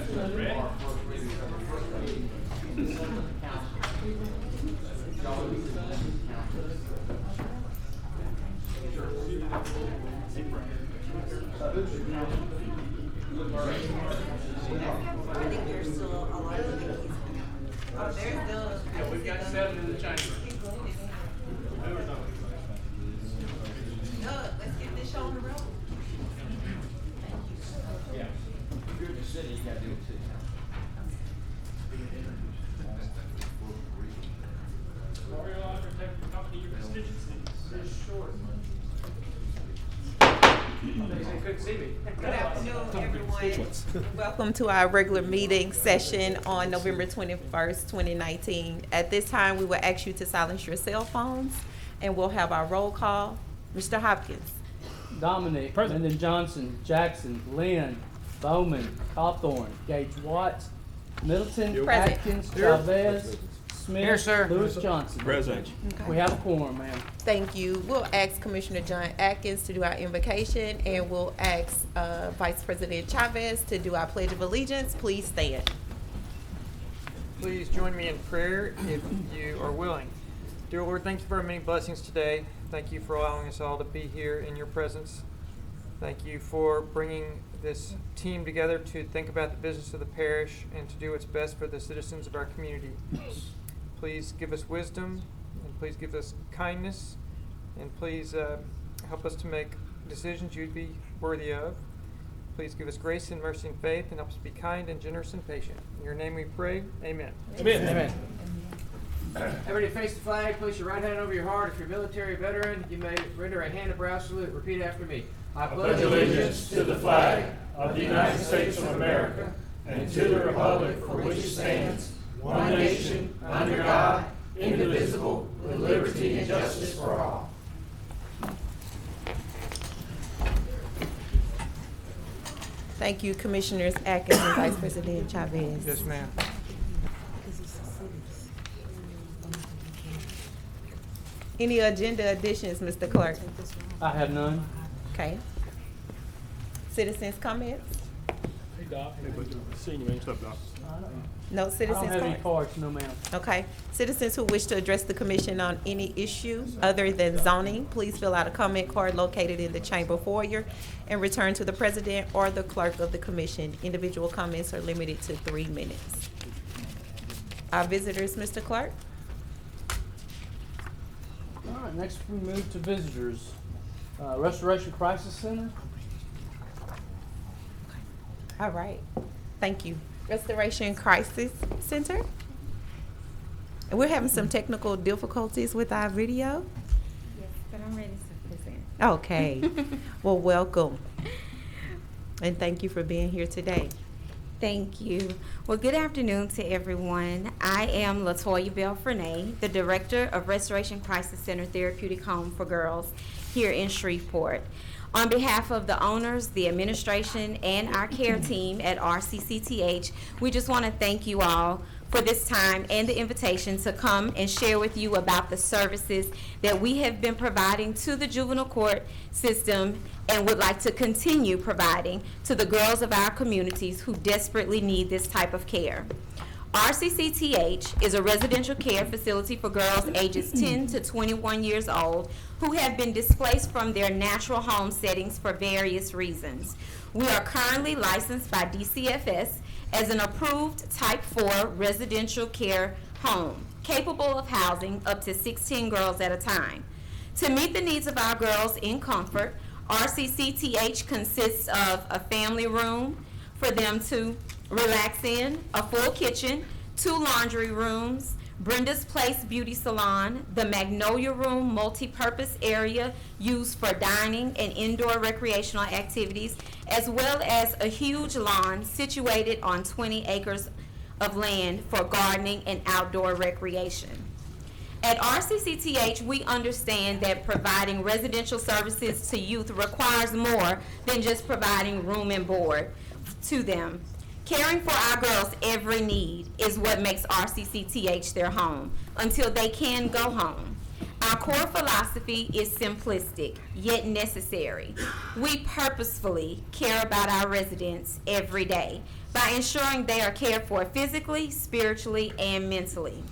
I think there's still a lot of the keys. Oh, there's still. Yeah, we've got 7 in the chamber. No, let's get this show on the road. Yeah. If you're in the city, you gotta do it too. Sorry, I'll have to talk to your constituency. It's short. They couldn't see me. Good afternoon, everyone. Welcome to our regular meeting session on November 21st, 2019. At this time, we will ask you to silence your cell phones, and we'll have our roll call. Mr. Hopkins. Dominic, Brendan Johnson, Jackson, Lynn, Bowman, Cawthorn, Gage Watts, Middleton, Present. Atkins, Chavez, Smith, Here, sir. Lewis Johnson. Present. We have a quorum, ma'am. Thank you. We'll ask Commissioner John Atkins to do our invocation, and we'll ask Vice President Chavez to do our Pledge of Allegiance. Please stand. Please join me in prayer if you are willing. Dear Lord, thank you for our many blessings today. Thank you for allowing us all to be here in your presence. Thank you for bringing this team together to think about the business of the parish and to do what's best for the citizens of our community. Please give us wisdom, and please give us kindness, and please help us to make decisions you'd be worthy of. Please give us grace and mercy and faith, and help us be kind and generous and patient. In your name we pray, amen. Amen. Amen. Everybody face the flag, place your right hand over your heart. If you're a military veteran, you may render a hand of brow salute. Repeat after me. I Pledge allegiance to the flag of the United States of America and to the republic for which it stands, one nation, under God, indivisible, with liberty and justice for all. Thank you, Commissioners Atkins and Vice President Chavez. Yes, ma'am. Any agenda additions, Mr. Clerk? I have none. Okay. Citizens' comments? Hey, Doc. Hey, but seeing you, man. What's up, Doc? No I don't citizens' have any comments? cards, no ma'am. Okay. Citizens who wish to address the commission on any issue other than zoning, please fill out a comment card located in the chamber foyer and return to the president or the clerk of the commission. Individual comments are limited to 3 minutes. Our visitors, Mr. Clerk? All right, next we move to visitors. Restoration Crisis Center. All right. Thank you. Restoration Crisis Center. And we're having some technical difficulties with our video. Yes, but I'm ready to present. Okay. Well, welcome. And thank you for being here today. Thank you. Well, good afternoon to everyone. I am LaToya Bell-Frenay, the Director of Restoration Crisis Center Therapeutic Home for Girls here in Shreveport. On behalf of the owners, the administration, and our care team at RCCTH, we just want to thank you all for this time and the invitation to come and share with you about the services that we have been providing to the juvenile court system and would like to continue providing to the girls of our communities who desperately need this type of care. RCCTH is a residential care facility for girls ages 10 to 21 years old who have been displaced from their natural home settings for various reasons. We are currently licensed by DCFS as an approved Type 4 residential care home, capable of housing up to 16 girls at a time. To meet the needs of our girls in comfort, RCCTH consists of a family room for them to relax in, a full kitchen, 2 laundry rooms, Brenda's Place Beauty Salon, the Magnolia Room multi-purpose area used for dining and indoor recreational activities, as well as a huge lawn situated on 20 acres of land for gardening and outdoor recreation. At RCCTH, we understand that providing residential services to youth requires more than just providing room and board to them. Caring for our girls' every need is what makes RCCTH their home until they can go home. Our core philosophy is simplistic, yet necessary. We purposefully care about our residents every day by ensuring they are cared for physically, spiritually, and mentally.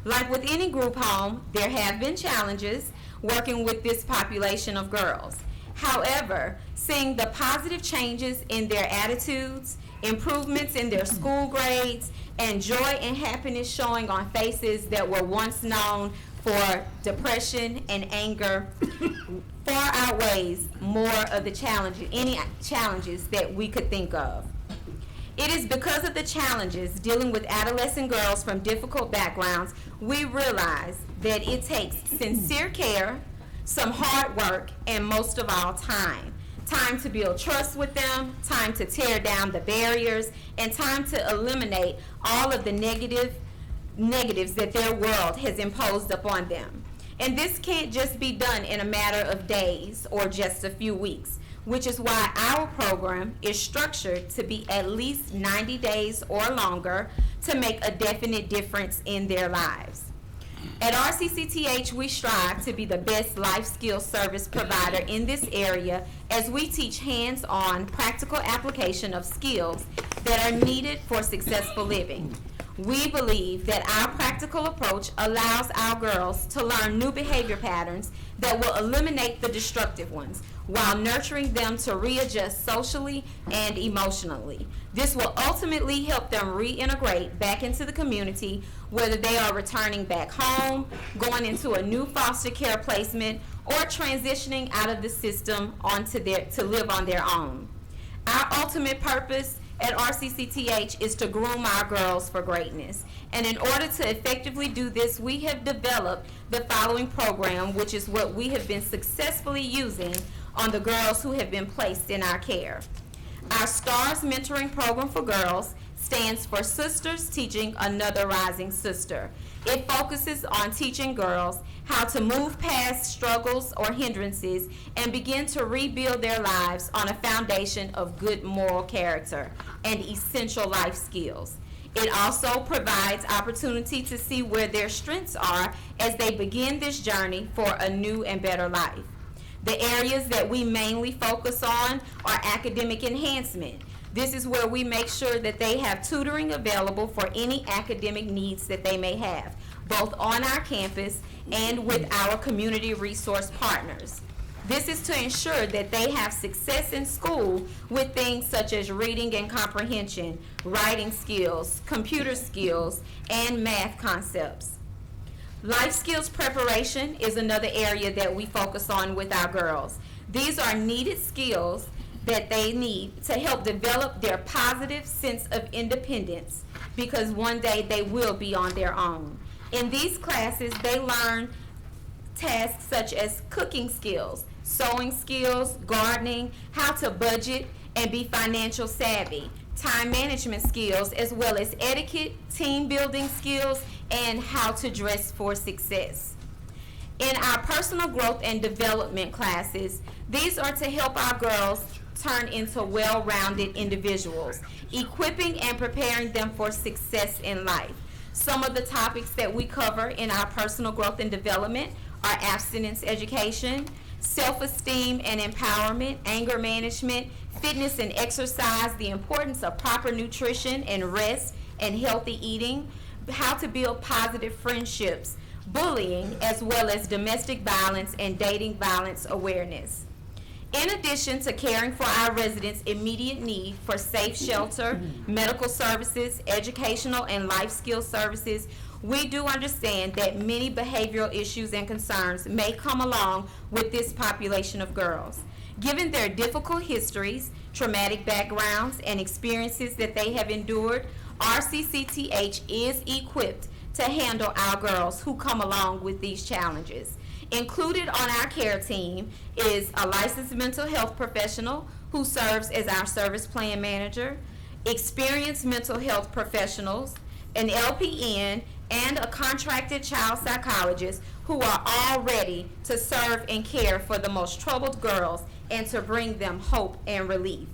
Like with any group home, there have been challenges working with this population of girls. However, seeing the positive changes in their attitudes, improvements in their school grades, and joy and happiness showing on faces that were once known for depression and anger far outweighs more of the challenges, any challenges that we could think of. It is because of the challenges dealing with adolescent girls from difficult backgrounds, we realize that it takes sincere care, some hard work, and most of all, time. Time to build trust with them, time to tear down the barriers, and time to eliminate all of the negatives that their world has imposed upon them. And this can't just be done in a matter of days or just a few weeks, which is why our program is structured to be at least 90 days or longer to make a definite difference in their lives. At RCCTH, we strive to be the best life skills service provider in this area as we teach hands-on practical application of skills that are needed for successful living. We believe that our practical approach allows our girls to learn new behavior patterns that will eliminate the destructive ones while nurturing them to readjust socially and emotionally. This will ultimately help them reintegrate back into the community, whether they are returning back home, going into a new foster care placement, or transitioning out of the system to live on their own. Our ultimate purpose at RCCTH is to groom our girls for greatness. And in order to effectively do this, we have developed the following program, which is what we have been successfully using on the girls who have been placed in our care. Our STARS mentoring program for girls stands for Sisters Teaching Another Rising Sister. It focuses on teaching girls how to move past struggles or hindrances and begin to rebuild their lives on a foundation of good moral character and essential life skills. It also provides opportunity to see where their strengths are as they begin this journey for a new and better life. The areas that we mainly focus on are academic enhancement. This is where we make sure that they have tutoring available for any academic needs that they may have, both on our campus and with our community resource partners. This is to ensure that they have success in school with things such as reading and comprehension, writing skills, computer skills, and math concepts. Life skills preparation is another area that we focus on with our girls. These are needed skills that they need to help develop their positive sense of independence, because one day they will be on their own. In these classes, they learn tasks such as cooking skills, sewing skills, gardening, how to budget and be financial savvy, time management skills, as well as etiquette, team building skills, and how to dress for success. In our personal growth and development classes, these are to help our girls turn into well-rounded individuals, equipping and preparing them for success in life. Some of the topics that we cover in our personal growth and development are abstinence education, self-esteem and empowerment, anger management, fitness and exercise, the importance of proper nutrition and rest and healthy eating, how to build positive friendships, bullying, as well as domestic violence and dating violence awareness. In addition to caring for our residents' immediate need for safe shelter, medical services, educational and life skill services, we do understand that many behavioral issues and concerns may come along with this population of girls. Given their difficult histories, traumatic backgrounds, and experiences that they have endured, RCCTH is equipped to handle our girls who come along with these challenges. Included on our care team is a licensed mental health professional who serves as our service plan manager, experienced mental health professionals, an LPN, and a contracted child psychologist who are all ready to serve and care for the most troubled girls and to bring them hope and relief.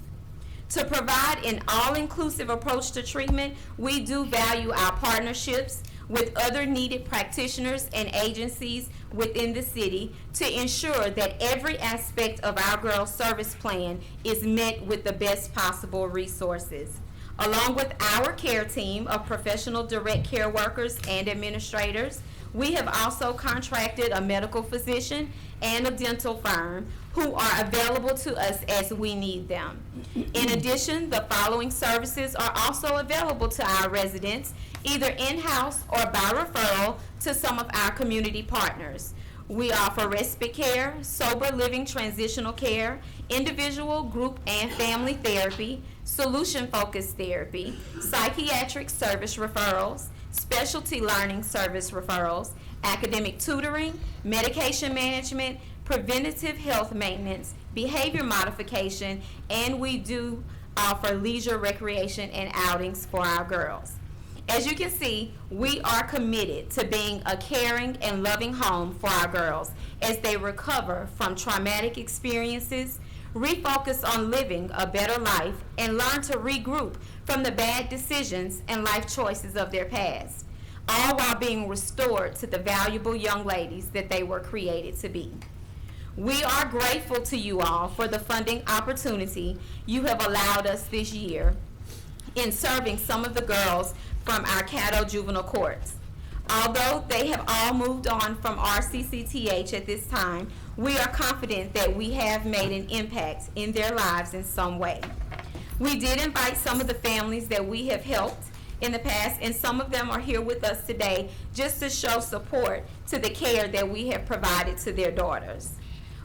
To provide an all-inclusive approach to treatment, we do value our partnerships with other needed practitioners and agencies within the city to ensure that every aspect of our girls' service plan is met with the best possible resources. Along with our care team of professional direct care workers and administrators, we have also contracted a medical physician and a dental firm who are available to us as we need them. In addition, the following services are also available to our residents, either in-house or by referral to some of our community partners. We offer respite care, sober living transitional care, individual, group, and family therapy, solution-focused therapy, psychiatric service referrals, specialty learning service referrals, academic tutoring, medication management, preventative health maintenance, behavior modification, and we do offer leisure recreation and outings for our girls. As you can see, we are committed to being a caring and loving home for our girls as they recover from traumatic experiences, refocus on living a better life, and learn to regroup from the bad decisions and life choices of their past, all while being restored to the valuable young ladies that they were created to be. We are grateful to you all for the funding opportunity you have allowed us this year in serving some of the girls from our Caddo juvenile courts. Although they have all moved on from RCCTH at this time, we are confident that we have made an impact in their lives in some way. We did invite some of the families that we have helped in the past, and some of them are here with us today just to show support to the care that we have provided to their daughters.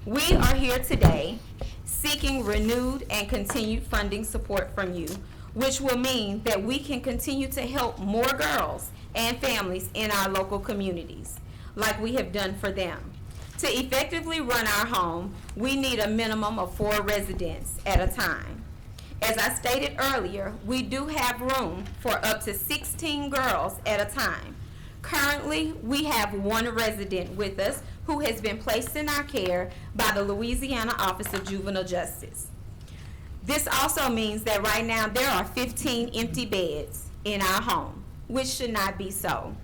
We are here today seeking renewed and continued funding support from you, which will mean that we can continue to help more girls and families in our local communities, like we have done for them. To effectively run our home, we need a minimum of 4 residents at a time. As I stated earlier, we do have room for up to 16 girls at a time. Currently, we have 1 resident with us who has been placed in our care by the Louisiana Office of Juvenile Justice. This also means that right now there are 15 empty beds in our home, which should not be so.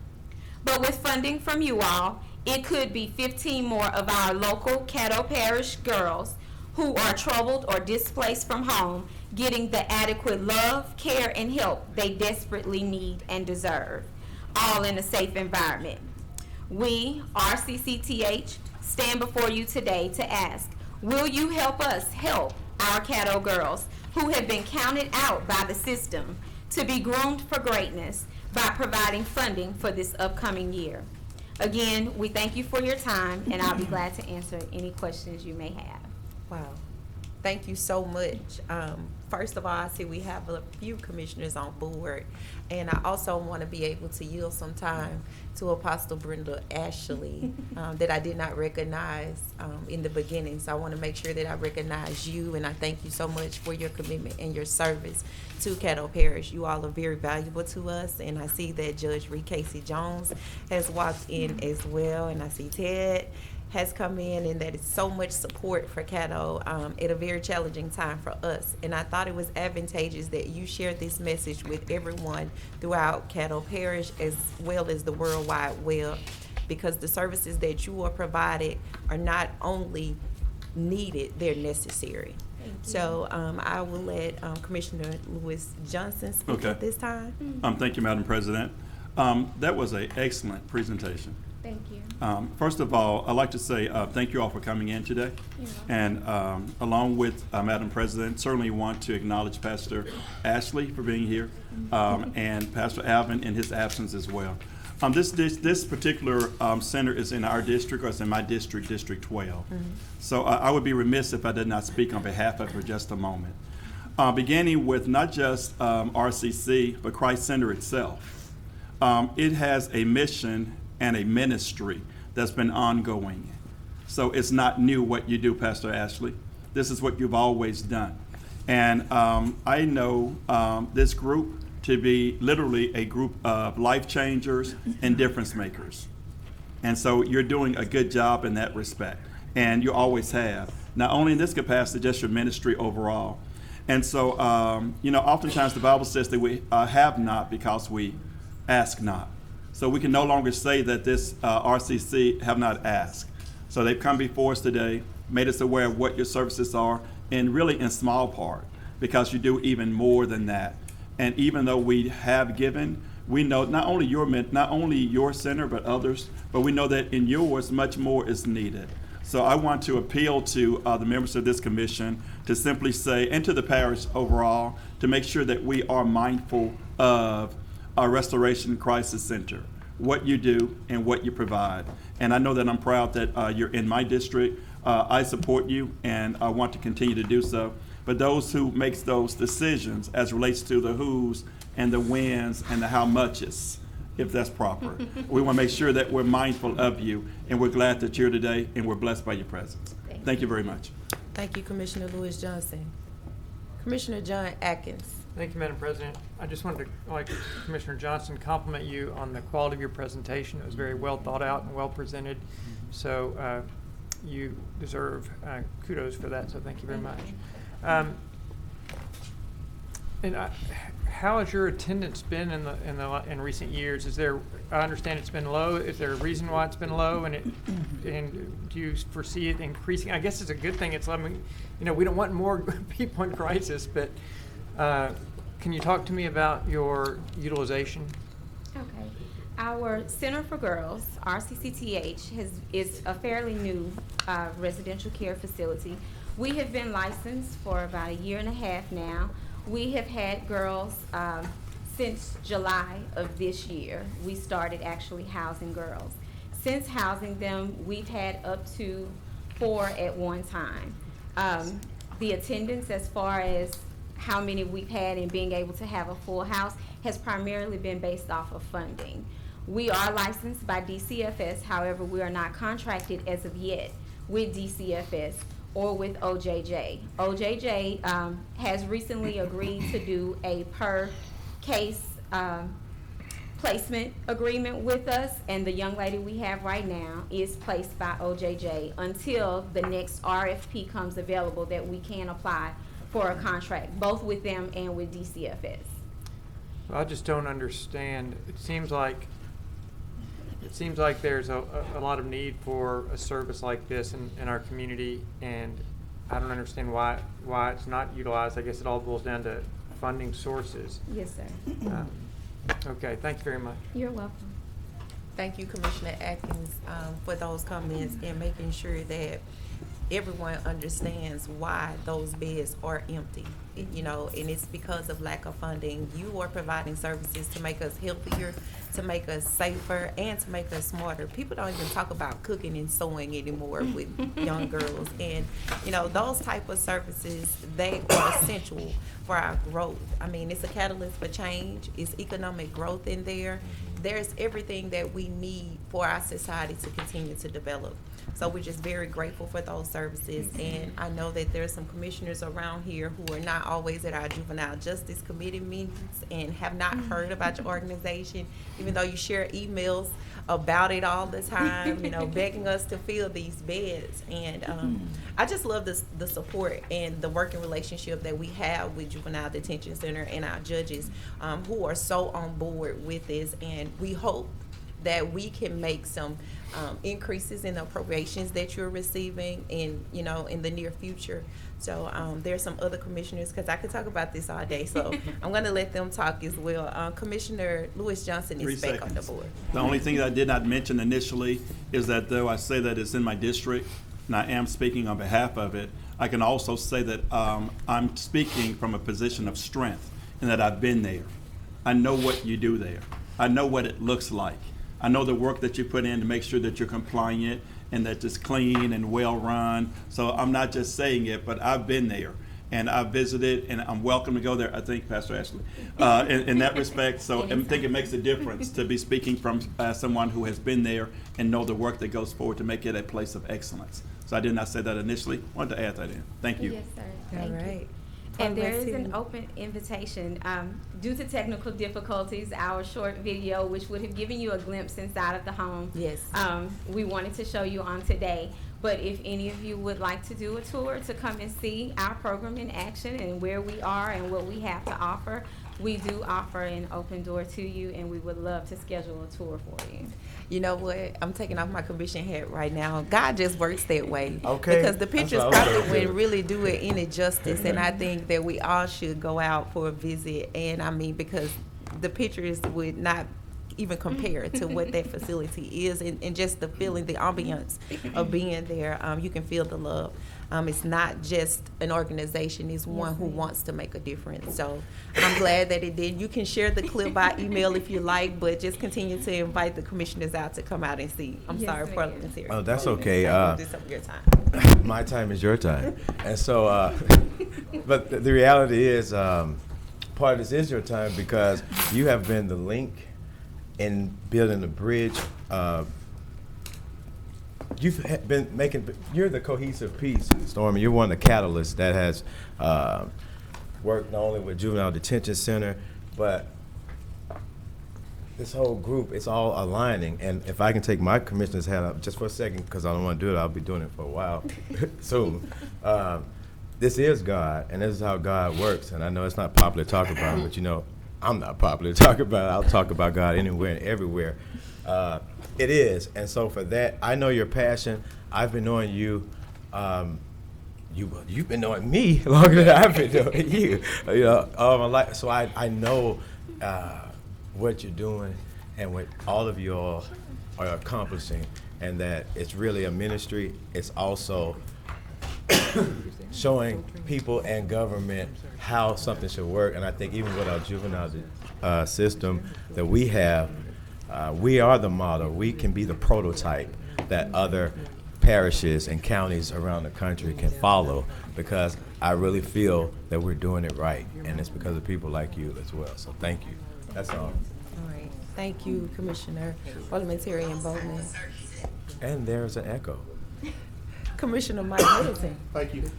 But with funding from you all, it could be 15 more of our local Caddo Parish girls who are troubled or displaced from home getting the adequate love, care, and help they desperately need and deserve, all in a safe environment. We, RCCTH, stand before you today to ask, will you help us help our Caddo girls who have been counted out by the system to be groomed for greatness by providing funding for this upcoming year? Again, we thank you for your time, and I'll be glad to answer any questions you may have. Wow. Thank you so much. First of all, I see we have a few commissioners on board, and I also want to be able to yield some time to Apostle Brenda Ashley that I did not recognize in the beginning. So I want to make sure that I recognize you, and I thank you so much for your commitment and your service to Caddo Parish. You all are very valuable to us, and I see that Judge Ree Casey Jones has walked in as well, and I see Ted has come in, and that is so much support for Caddo at a very challenging time for us. And I thought it was advantageous that you shared this message with everyone throughout Caddo Parish as well as the World Wide Web, because the services that you are provided are not only needed, they're necessary. So I will let Commissioner Lewis Johnson speak at this time. Thank you, Madam President. That was an excellent presentation. Thank you. First of all, I'd like to say thank you all for coming in today. And along with Madam President, certainly want to acknowledge Pastor Ashley for being here and Pastor Alvin in his absence as well. This particular center is in our district, or it's in my district, District 12. So I would be remiss if I did not speak on behalf of it for just a moment. Beginning with not just RCC, but Christ Center itself. It has a mission and a ministry that's been ongoing. So it's not new what you do, Pastor Ashley. This is what you've always done. And I know this group to be literally a group of life changers and difference makers. And so you're doing a good job in that respect. And you always have, not only in this capacity, just your ministry overall. And so, oftentimes the Bible says that we have not because we ask not. So we can no longer say that this RCC have not asked. So they've come before us today, made us aware of what your services are, and really in small part, because you do even more than that. And even though we have given, we know not only your center, but others, but we know that in yours, much more is needed. So I want to appeal to the members of this commission to simply say, and to the parish overall, to make sure that we are mindful of our Restoration Crisis Center, what you do and what you provide. And I know that I'm proud that you're in my district. I support you, and I want to continue to do so. But those who makes those decisions as relates to the who's and the whens and the how muches, if that's proper, we want to make sure that we're mindful of you, and we're glad that you're here today, and we're blessed by your presence. Thank you very much. Thank you, Commissioner Lewis Johnson. Commissioner John Atkins. Thank you, Madam President. I just wanted to, like Commissioner Johnson, compliment you on the quality of your presentation. It was very well thought out and well presented. So you deserve kudos for that, so thank you very much. How has your attendance been in recent years? Is there? I understand it's been low. Is there a reason why it's been low? And do you foresee it increasing? I guess it's a good thing. It's we don't want more people in crisis, but can you talk to me about your utilization? Okay. Our Center for Girls, RCCTH, is a fairly new residential care facility. We have been licensed for about 1.5 years now. We have had girls since July of this year. We started actually housing girls. Since housing them, we've had up to 4 at one time. The attendance, as far as how many we've had and being able to have a full house, has primarily been based off of funding. We are licensed by DCFS, however, we are not contracted as of yet with DCFS or with OJJ. OJJ has recently agreed to do a per case placement agreement with us, and the young lady we have right now is placed by OJJ until the next RFP comes available that we can apply for a contract, both with them and with DCFS. I just don't understand. It seems like there's a lot of need for a service like this in our community, and I don't understand why it's not utilized. I guess it all boils down to funding sources. Yes, sir. Okay, thank you very much. You're welcome. Thank you, Commissioner Atkins, for those comments and making sure that everyone understands why those beds are empty. And it's because of lack of funding. You are providing services to make us healthier, to make us safer, and to make us smarter. People don't even talk about cooking and sewing anymore with young girls. And, those type of services, they are essential for our growth. It's a catalyst for change. It's economic growth in there. There's everything that we need for our society to continue to develop. So we're just very grateful for those services, and I know that there are some commissioners around here who are not always at our Juvenile Justice Committee meetings and have not heard about your organization, even though you share emails about it all the time, begging us to fill these beds. And I just love the support and the working relationship that we have with Juvenile Detention Center and our judges who are so on board with this, and we hope that we can make some increases in the appropriations that you're receiving in the near future. So there's some other commissioners, because I could talk about this all day, so I'm going to let them talk as well. Commissioner Lewis Johnson is back on the board. The only thing that I did not mention initially is that though I say that it's in my district, and I am speaking on behalf of it, I can also say that I'm speaking from a position of strength, and that I've been there. I know what you do there. I know what it looks like. I know the work that you put in to make sure that you're compliant and that it's clean and well run. So I'm not just saying it, but I've been there and I've visited, and I'm welcome to go there, I think, Pastor Ashley, in that respect. So I think it makes a difference to be speaking from someone who has been there and know the work that goes forward to make it a place of excellence. So I did not say that initially. Wanted to add that in. Thank you. Yes, sir. All Thank you. right. And there is an open invitation. Due to technical difficulties, our short video, which would have given you a glimpse inside of the home, Yes. We wanted to show you on today. But if any of you would like to do a tour to come and see our program in action and where we are and what we have to offer, we do offer an open door to you, and we would love to schedule a tour for you. You know what? I'm taking off my commission hat right now. God just works that way. Okay. Because the That's pictures what I was probably gonna wouldn't do. really do it any justice. And I think that we all should go out for a visit. And I mean, because the pictures would not even compare to what that facility is, and just the feeling, the ambiance of being there. You can feel the love. It's not just an organization, it's one who wants to make a difference. So I'm glad that it did. You can share the clip by email if you like, but just continue to invite the commissioners out to come out and see. I'm Yes, sorry, ma'am. parliamentary. Oh, that's okay. This is your time. My time is your time. And so, but the reality is, part of this is your time because you have been the link in building the bridge. You've been you're the cohesive piece, Stormy. You're one of the catalysts that has worked not only with Juvenile Detention Center, but this whole group, it's all aligning. And if I can take my commissioner's hat up just for a second, because I don't want to do it, I'll be doing it for a while soon. This is God, and this is how God works. And I know it's not popular to talk about, but you know, I'm not popular to talk about it. I'll talk about God anywhere and everywhere. It is, and so for that, I know your passion. I've been knowing you. You've been knowing me longer than I've been knowing you. You know, all my life. So I know what you're doing and what all of you all are accomplishing, and that it's really a ministry. It's also showing people and government how something should work. And I think even with our juvenile system that we have, we are the model. We can be the prototype that other parishes and counties around the country can follow, because I really feel that we're doing it right, and it's because of people like you as well. So thank you. That's all. All right. Thank you, Commissioner, Parliamentarian Bowman. And there's an echo. Commissioner Mike Middleton. Thank you.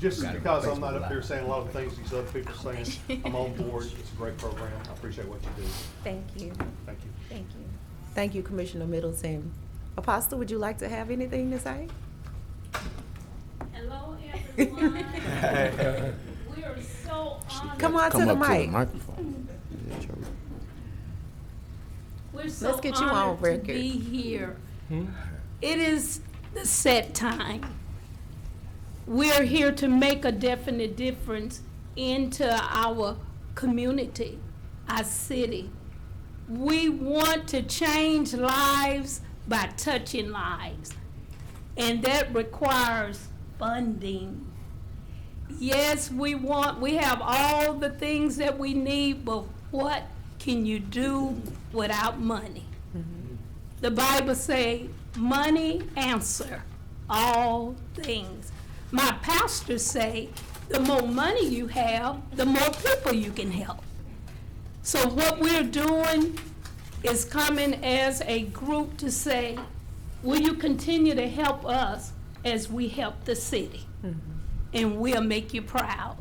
Just because I'm not up here saying a lot of things these other people are saying, I'm on board. It's a great program. I appreciate what you do. Thank you. Thank you. Thank you. Thank you, Commissioner Middleton. Apostle, would you like to have anything to say? Hello, everyone. We are so honored. Come on to the mic. microphone. We're so Let's get you on honored to record. be here. It is the set time. We're here to make a definite difference into our community, our city. We want to change lives by touching lives, and that requires funding. Yes, we have all the things that we need, but what can you do without money? The Bible says, money answer all things. My pastor say, the more money you have, the more people you can help. So what we're doing is coming as a group to say, will you continue to help us as we help the city? And we'll make you proud.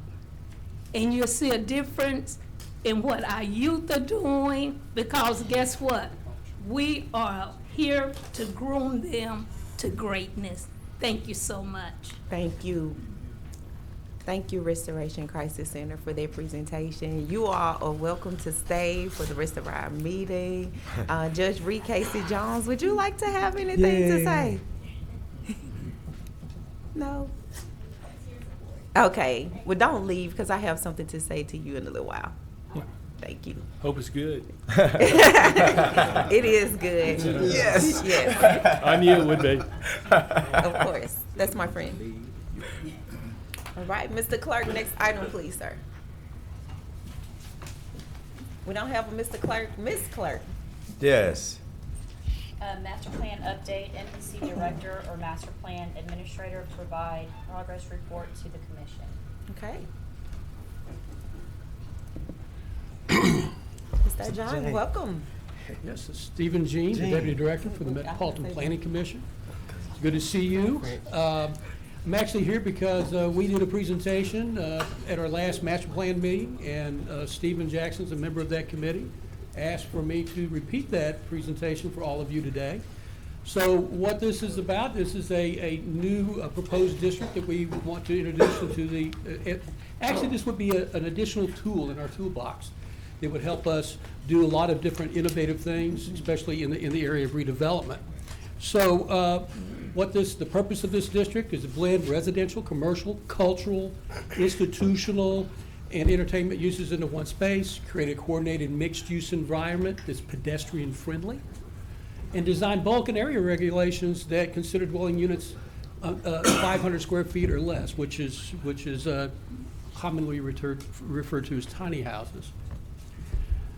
And you'll see a difference in what our youth are doing, because guess what? We are here to groom them to greatness. Thank you so much. Thank you. Thank you, Restoration Crisis Center, for their presentation. You all are welcome to stay for the rest of our meeting. Judge Reed Casey Jones, would you like to have anything to say? No? Okay. Well, don't leave, because I have something to say to you in a little while. Thank you. Hope it's good. It is good. Yes. Yes. I knew it would be. Of course. That's my friend. All right, Mr. Clerk, next item, please, sir. We don't have a Mr. Clerk. Miss Clerk. Yes. Master plan update, MPC director or master plan administrator provide progress report to the commission. Okay. Mr. John, welcome. Yes, it's Stephen Jean, the Deputy Director for the Metropolitan Planning Commission. It's good to see you. I'm actually here because we did a presentation at our last master plan meeting, and Stephen Jackson's a member of that committee, asked for me to repeat that presentation for all of you today. So what this is about, this is a new proposed district that we want to introduce into the, actually this would be an additional tool in our toolbox that would help us do a lot of different innovative things, especially in the area of redevelopment. So the purpose of this district is to blend residential, commercial, cultural, institutional, and entertainment uses into one space, create a coordinated mixed-use environment that's pedestrian-friendly, and design bulk and area regulations that consider dwelling units 500 square feet or less, which is commonly referred to as tiny houses.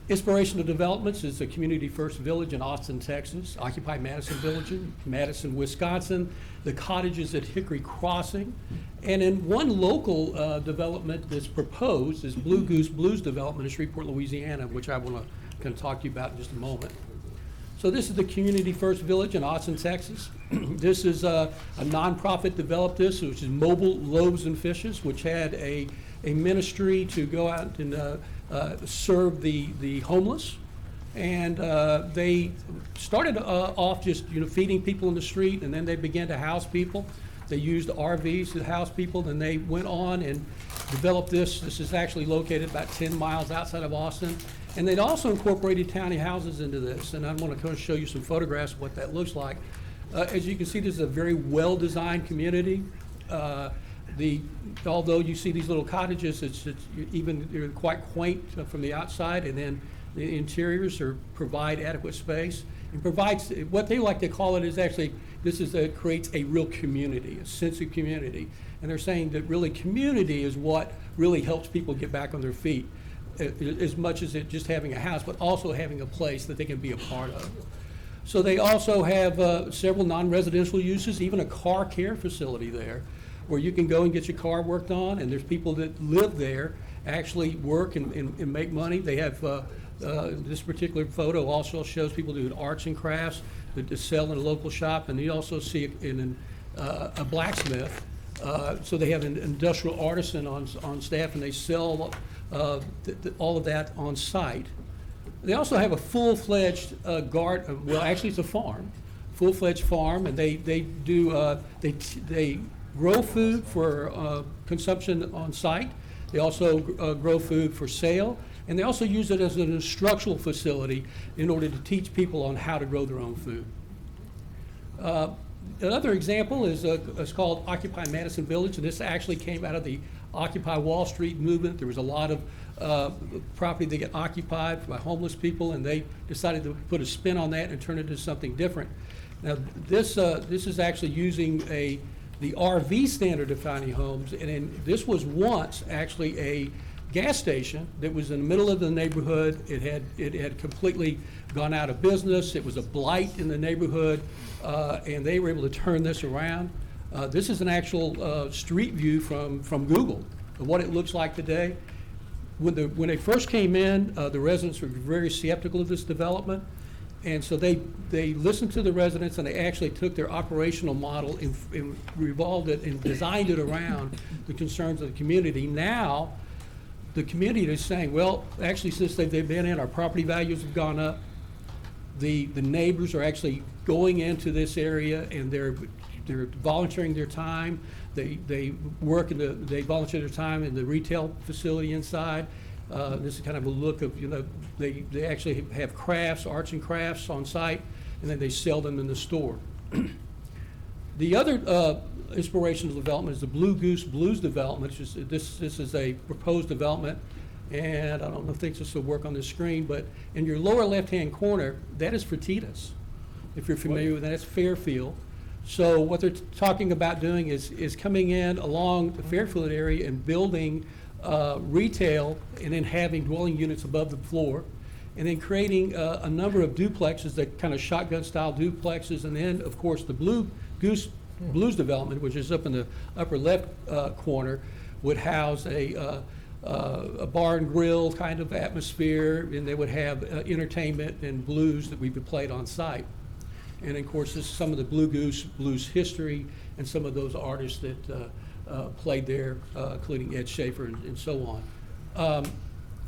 Inspirational developments is the Community First Village in Austin, Texas, Occupy Madison Village in Madison, Wisconsin, the cottages at Hickory Crossing, and in one local development that's proposed is Blue Goose Blues development in Shreveport, Louisiana, which I want to talk to you about in just a moment. So this is the Community First Village in Austin, Texas. This is a nonprofit developed this, which is Mobile Loaves and Fishes, which had a ministry to go out and serve the homeless. And they started off just feeding people in the street, and then they began to house people. They used RVs to house people, then they went on and developed this. This is actually located about 10 miles outside of Austin. And they'd also incorporated tiny houses into this, and I want to kind of show you some photographs of what that looks like. As you can see, this is a very well-designed community. Although you see these little cottages, they're quite quaint from the outside, and then the interiors provide adequate space. It provides, what they like to call it is actually, creates a real community, a sense of community. And they're saying that really community is what really helps people get back on their feet, as much as it just having a house, but also having a place that they can be a part of. So they also have several non-residential uses, even a car care facility there, where you can go and get your car worked on, and there's people that live there, actually work and make money. They have, this particular photo also shows people doing arts and crafts that sell in a local shop, and you also see it in a blacksmith. So they have an industrial artisan on staff, and they sell all of that on site. They also have a full-fledged garden. Well, actually, it's a farm, full-fledged farm, and they grow food for consumption on site. They also grow food for sale, and they also use it as an instructional facility in order to teach people on how to grow their own food. Another example is it's called Occupy Madison Village, and this actually came out of the Occupy Wall Street movement. There was a lot of property that got occupied by homeless people, and they decided to put a spin on that and turn it into something different. Now, this is actually using the RV standard of tiny homes, and this was once actually a gas station that was in the middle of the neighborhood. It had completely gone out of business. It was a blight in the neighborhood, and they were able to turn this around. This is an actual street view from Google of what it looks like today. When they first came in, the residents were very skeptical of this development, and so they listened to the residents, and they actually took their operational model and revolved it and designed it around the concerns of the community. Now, the community is saying, well, actually, since they've been in, our property values have gone up. The neighbors are actually going into this area, and they're volunteering their time. They volunteer their time in the retail facility inside. This is kind of a look of, they actually have crafts, arts and crafts on site, and then they sell them in the store. The other inspirational development is the Blue Goose Blues development. This is a proposed development, and I don't know if this will work on the screen, but in your lower left-hand corner, that is Fertitas. If you're familiar with that, it's Fairfield. So what they're talking about doing is coming in along the Fairfield area and building retail, and then having dwelling units above the floor, and then creating a number of duplexes, that kind of shotgun-style duplexes, and then, of course, the Blue Goose Blues development, which is up in the upper left corner, would house a bar and grill kind of atmosphere, and they would have entertainment and blues that we would play on site. And of course, this is some of the Blue Goose Blues history and some of those artists that played there, including Ed Schaefer and so on.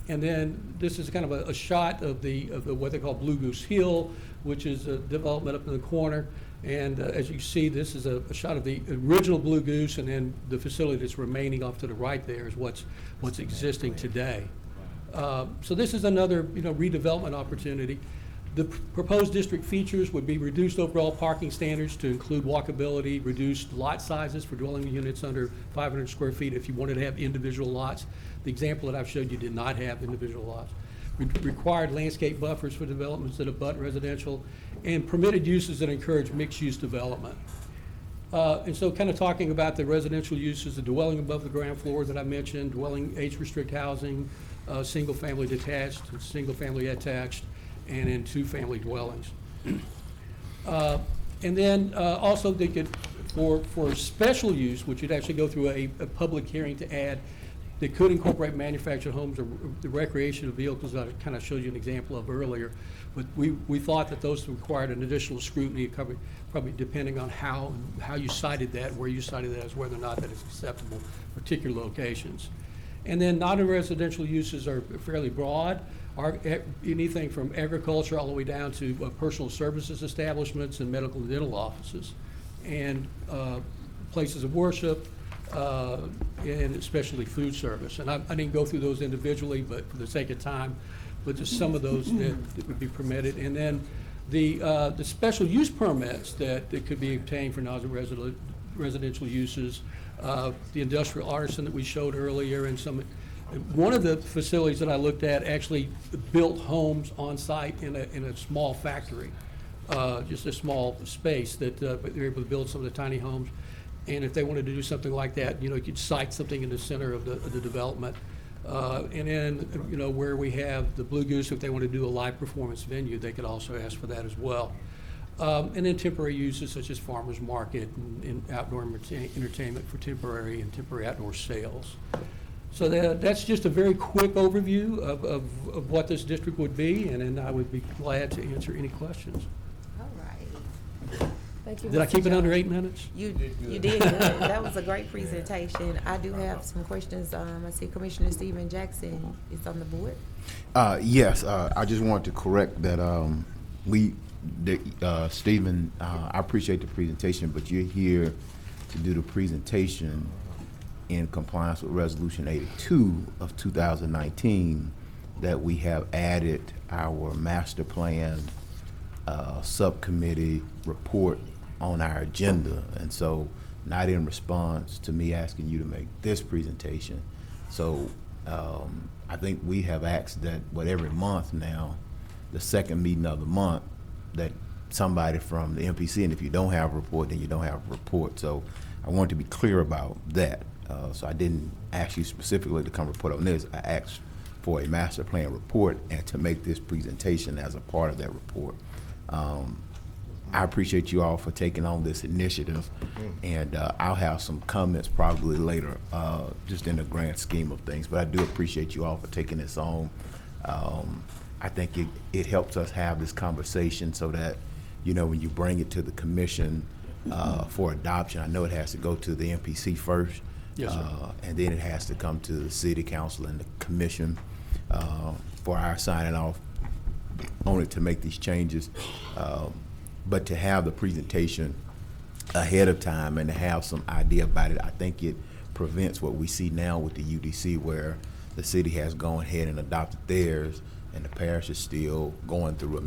And then this is kind of a shot of what they call Blue Goose Hill, which is a development up in the corner. And as you see, this is a shot of the original Blue Goose, and then the facility that's remaining off to the right there is what's existing today. So this is another, redevelopment opportunity. The proposed district features would be reduced overall parking standards to include walkability, reduced lot sizes for dwelling units under 500 square feet if you wanted to have individual lots. The example that I've showed you did not have individual lots. Required landscape buffers for developments that abut residential, and permitted uses that encourage mixed-use development. And so kind of talking about the residential uses, the dwelling above the ground floor that I mentioned, dwelling age-restrict housing, single-family detached, single-family attached, and in two-family dwellings. And then also they could, for special use, which would actually go through a public hearing to add, that could incorporate manufactured homes or the recreational vehicles that I kind of showed you an example of earlier. But we thought that those required an additional scrutiny, probably depending on how you cited that, where you cited that, as whether or not that is acceptable in particular locations. And then non-residential uses are fairly broad. Anything from agriculture all the way down to personal services establishments and medical and dental offices, and places of worship, and especially food service. And I didn't go through those individually, but for the sake of time, but just some of those that would be permitted. And then the special use permits that could be obtained for non-residential uses, the industrial artisan that we showed earlier, and one of the facilities that I looked at actually built homes on site in a small factory, just a small space that they were able to build some of the tiny homes. And if they wanted to do something like that, you could site something in the center of the development. And then, where we have the Blue Goose, if they want to do a live performance venue, they could also ask for that as well. And then temporary uses such as farmers market and outdoor entertainment for temporary outdoor sales. So that's just a very quick overview of what this district would be, and then I would be glad to answer any questions. All right. Thank you. Did I Mr. keep it under Jones. 8 minutes? You did good. That was a great presentation. I do have some questions. I see Commissioner Stephen Jackson is on the board. Yes, I just wanted to correct that Stephen, I appreciate the presentation, but you're here to do the presentation in compliance with Resolution 82 of 2019 that we have added our master plan subcommittee report on our agenda. And so not in response to me asking you to make this presentation. So I think we have asked that every month now, the second meeting of the month, that somebody from the MPC, and if you don't have a report, then you don't have a report. So I want to be clear about that. So I didn't ask you specifically to come report on this. I asked for a master plan report and to make this presentation as a part of that report. I appreciate you all for taking on this initiative, and I'll have some comments probably later, just in the grand scheme of things, but I do appreciate you all for taking this on. I think it helps us have this conversation so that, when you bring it to the commission for adoption, I know it has to go to the MPC first. Yes, sir. And then it has to come to the city council and the commission for our signing off on it to make these changes. But to have the presentation ahead of time and to have some idea about it, I think it prevents what we see now with the UDC, where the city has gone ahead and adopted theirs and the parish is still going through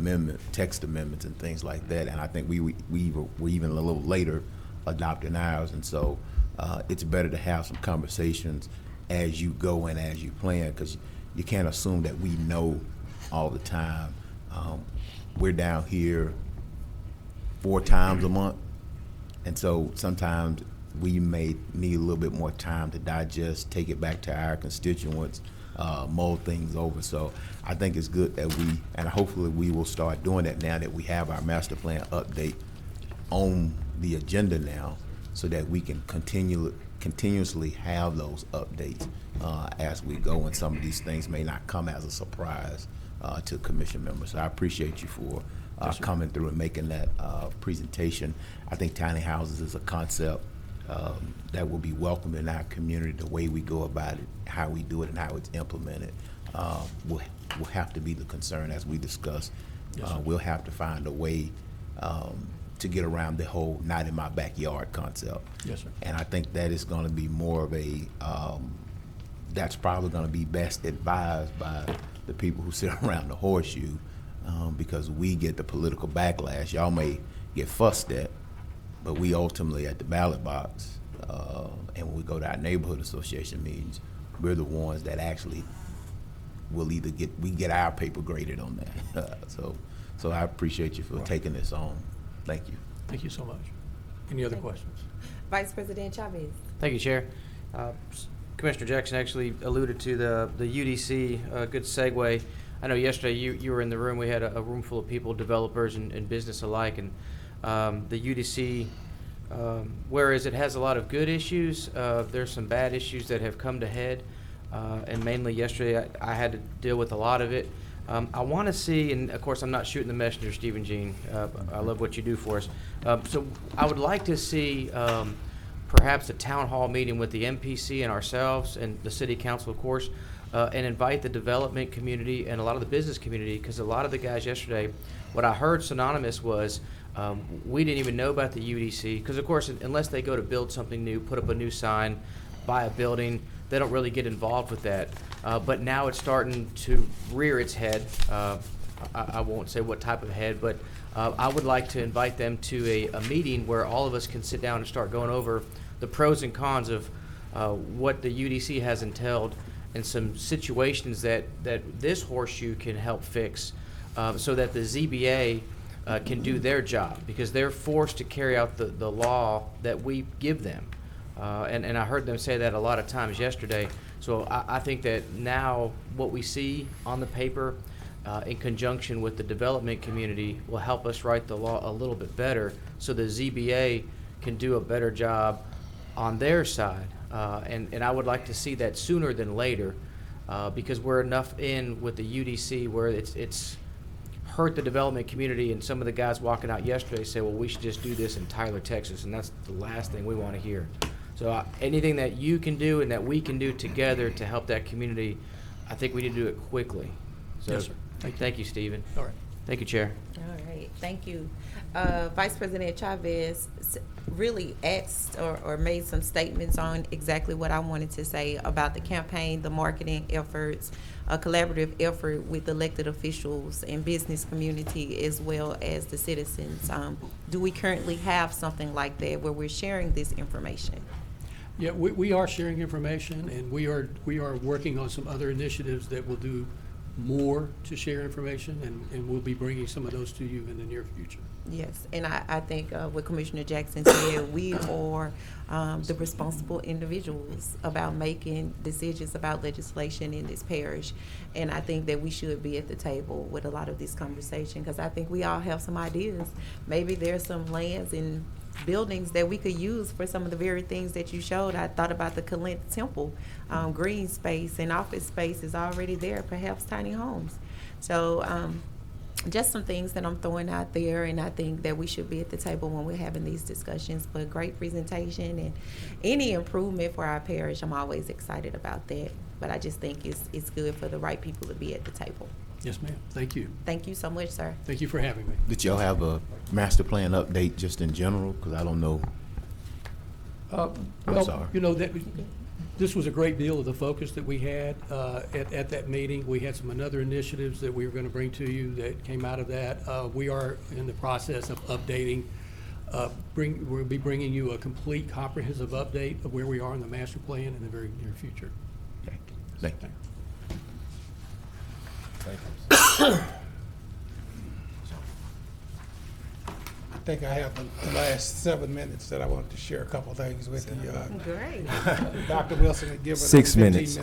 text amendments and things like that. And I think we were even a little later adopting ours. And so it's better to have some conversations as you go and as you plan, because you can't assume that we know all the time. We're down here 4 times a month, and so sometimes we may need a little bit more time to digest, take it back to our constituents, mull things over. So I think it's good that and hopefully we will start doing that now that we have our master plan update on the agenda now, so that we can continuously have those updates as we go, and some of these things may not come as a surprise to commission members. So I appreciate you for coming through and making that presentation. I think tiny houses is a concept that will be welcome in our community. The way we go about it, how we do it, and how it's implemented will have to be the concern as we discuss. We'll have to find a way to get around the whole not in my backyard concept. Yes, sir. And I think that is going to be more of a, that's probably going to be best advised by the people who sit around the horseshoe, because we get the political backlash. Y'all may get fussed at, but we ultimately at the ballot box, and when we go to our neighborhood association meetings, we're the ones that actually will either get our paper graded on that. So I appreciate you for taking this on. Thank you. Thank you so much. Any other questions? Vice President Chavez. Thank you, Chair. Commissioner Jackson actually alluded to the UDC, good segue. I know yesterday you were in the room. We had a room full of people, developers and business alike, and the UDC, whereas it has a lot of good issues, there's some bad issues that have come to head, and mainly yesterday I had to deal with a lot of it. I want to see, and of course I'm not shooting the messenger, Stephen Jean. I love what you do for us. So I would like to see perhaps a town hall meeting with the MPC and ourselves and the city council, of course, and invite the development community and a lot of the business community, because a lot of the guys yesterday, what I heard synonymous was we didn't even know about the UDC, because of course unless they go to build something new, put up a new sign, buy a building, they don't really get involved with that. But now it's starting to rear its head. I won't say what type of head, but I would like to invite them to a meeting where all of us can sit down and start going over the pros and cons of what the UDC has entailed and some situations that this horseshoe can help fix, so that the ZBA can do their job, because they're forced to carry out the law that we give them. And I heard them say that a lot of times yesterday. So I think that now what we see on the paper in conjunction with the development community will help us write the law a little bit better, so the ZBA can do a better job on their side. And I would like to see that sooner than later, because we're enough in with the UDC where it's hurt the development community, and some of the guys walking out yesterday say, well, we should just do this in Tyler, Texas, and that's the last thing we want to hear. So anything that you can do and that we can do together to help that community, I think we need to do it quickly. So Yes, sir. Thank you, Stephen. All right. Thank you, Chair. All right, thank you. Vice President Chavez really asked or made some statements on exactly what I wanted to say about the campaign, the marketing efforts, a collaborative effort with elected officials and business community as well as the citizens. Do we currently have something like that where we're sharing this information? Yeah, we are sharing information, and we are working on some other initiatives that will do more to share information, and we'll be bringing some of those to you in the near future. Yes, and I think what Commissioner Jackson said, we are the responsible individuals about making decisions about legislation in this parish. And I think that we should be at the table with a lot of this conversation, because I think we all have some ideas. Maybe there's some lands and buildings that we could use for some of the very things that you showed. I thought about the Kalent Temple, green space and office space is already there, perhaps tiny homes. So just some things that I'm throwing out there, and I think that we should be at the table when we're having these discussions. But great presentation, and any improvement for our parish, I'm always excited about that. But I just think it's good for the right people to be at the table. Yes, ma'am. Thank you. Thank you so much, sir. Thank you for having me. Did y'all have a master plan update just in general? Because I don't know. I'm Well, sorry. you know, this was a great deal of the focus that we had at that meeting. We had some other initiatives that we were going to bring to you that came out of that. We are in the process of updating. We'll be bringing you a complete comprehensive update of where we are in the master plan in the very near future. Thank you. I think I have the last 7 minutes that I wanted to share a couple things with you. Great. Dr. Wilson had given us 6 15 minutes.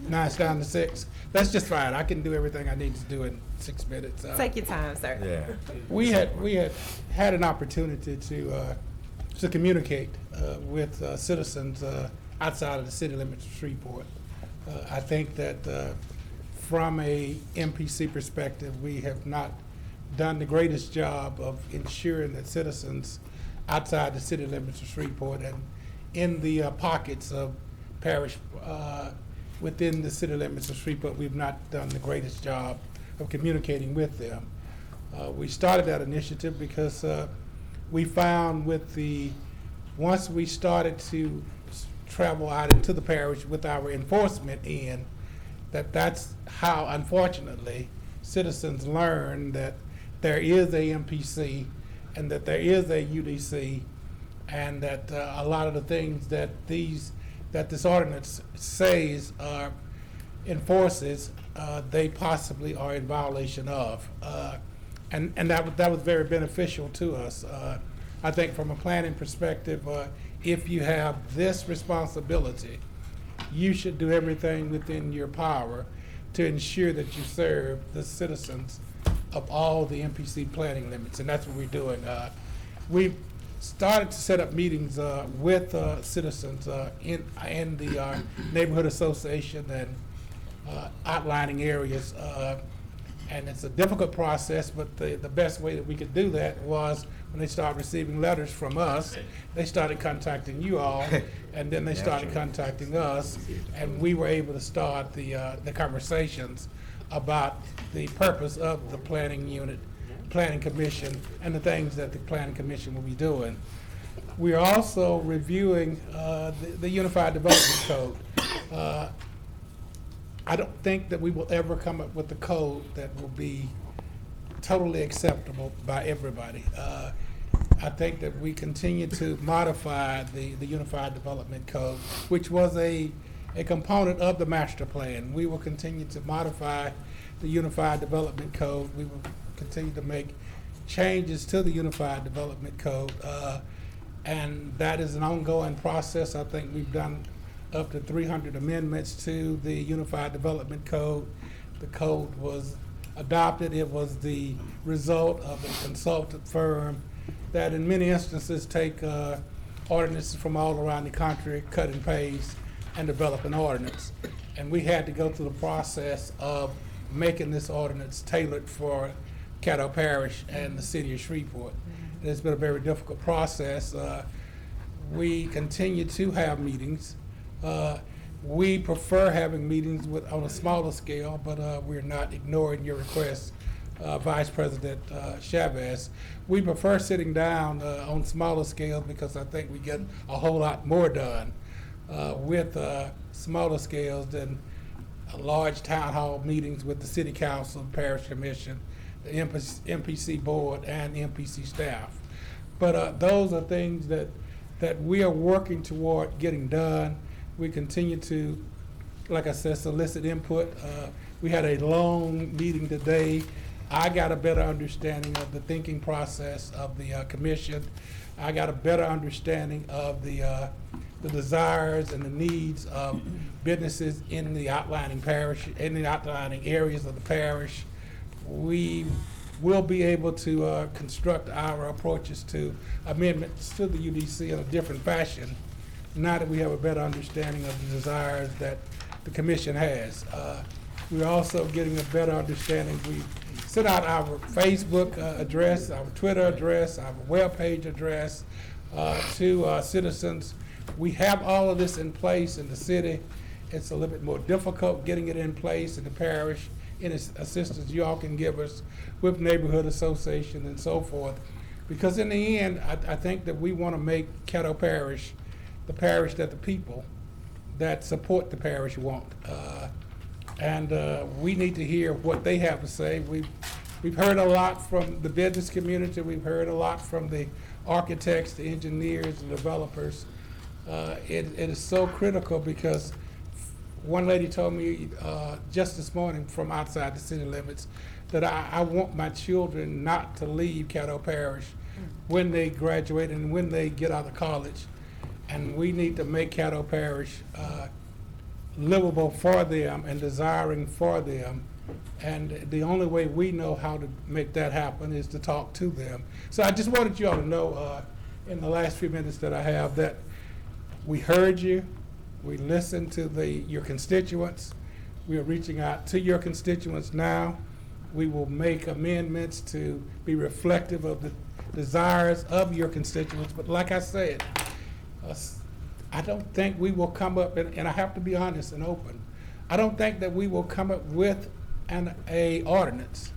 Now it's down to 6. That's just fine. I can do everything I need to do in 6 minutes. Take your time, sir. Yeah. We had an opportunity to communicate with citizens outside of the city limits of Shreveport. I think that from a MPC perspective, we have not done the greatest job of ensuring that citizens outside the city limits of Shreveport and in the pockets of Parish within the city limits of Shreveport, we've not done the greatest job of communicating with them. We started that initiative because we found once we started to travel out into the parish with our enforcement end, that's how, unfortunately, citizens learn that there is a MPC and that there is a UDC, and that a lot of the things that this ordinance says enforces, they possibly are in violation of. And that was very beneficial to us. I think from a planning perspective, if you have this responsibility, you should do everything within your power to ensure that you serve the citizens of all the MPC planning limits, and that's what we're doing. We've started to set up meetings with citizens in the neighborhood association and outlining areas. And it's a difficult process, but the best way that we could do that was when they started receiving letters from us, they started contacting you all, and then they started contacting us, and we were able to start the conversations about the purpose of the planning unit, planning commission, and the things that the planning commission will be doing. We are also reviewing the Unified Development Code. I don't think that we will ever come up with a code that will be totally acceptable by everybody. I think that we continue to modify the Unified Development Code, which was a component of the master plan. We will continue to modify the Unified Development Code. We will continue to make changes to the Unified Development Code, and that is an ongoing process. I think we've done up to 300 amendments to the Unified Development Code. The code was adopted. It was the result of a consultant firm that in many instances take ordinances from all around the country, cut and paste, and develop an ordinance. And we had to go through the process of making this ordinance tailored for Caddo Parish and the city of Shreveport. And it's been a very difficult process. We continue to have meetings. We prefer having meetings on a smaller scale, but we're not ignoring your request, Vice President Chavez. We prefer sitting down on smaller scales because I think we get a whole lot more done with smaller scales than large town hall meetings with the city council, parish commission, the MPC board, and the MPC staff. But those are things that we are working toward getting done. We continue to, like I said, solicit input. We had a long meeting today. I got a better understanding of the thinking process of the commission. I got a better understanding of the desires and the needs of businesses in the outlining parish, in the outlining areas of the parish. We will be able to construct our approaches to amendments to the UDC in a different fashion, now that we have a better understanding of the desires that the commission has. We're also getting a better understanding. We sent out our Facebook address, our Twitter address, our webpage address to citizens. We have all of this in place in the city. It's a little bit more difficult getting it in place in the parish. Any assistance you all can give us with neighborhood association and so forth. Because in the end, I think that we want to make Caddo Parish the parish that the people that support the parish want. And we need to hear what they have to say. We've heard a lot from the business community. We've heard a lot from the architects, the engineers, the developers. It is so critical because one lady told me just this morning from outside the city limits that I want my children not to leave Caddo Parish when they graduate and when they get out of college. And we need to make Caddo Parish livable for them and desiring for them. And the only way we know how to make that happen is to talk to them. So I just wanted you all to know in the last few minutes that I have that we heard you, we listened to your constituents, we are reaching out to your constituents now. We will make amendments to be reflective of the desires of your constituents. But like I said, I don't think we will come up, and I have to be honest and open, I don't think that we will come up with an ordinance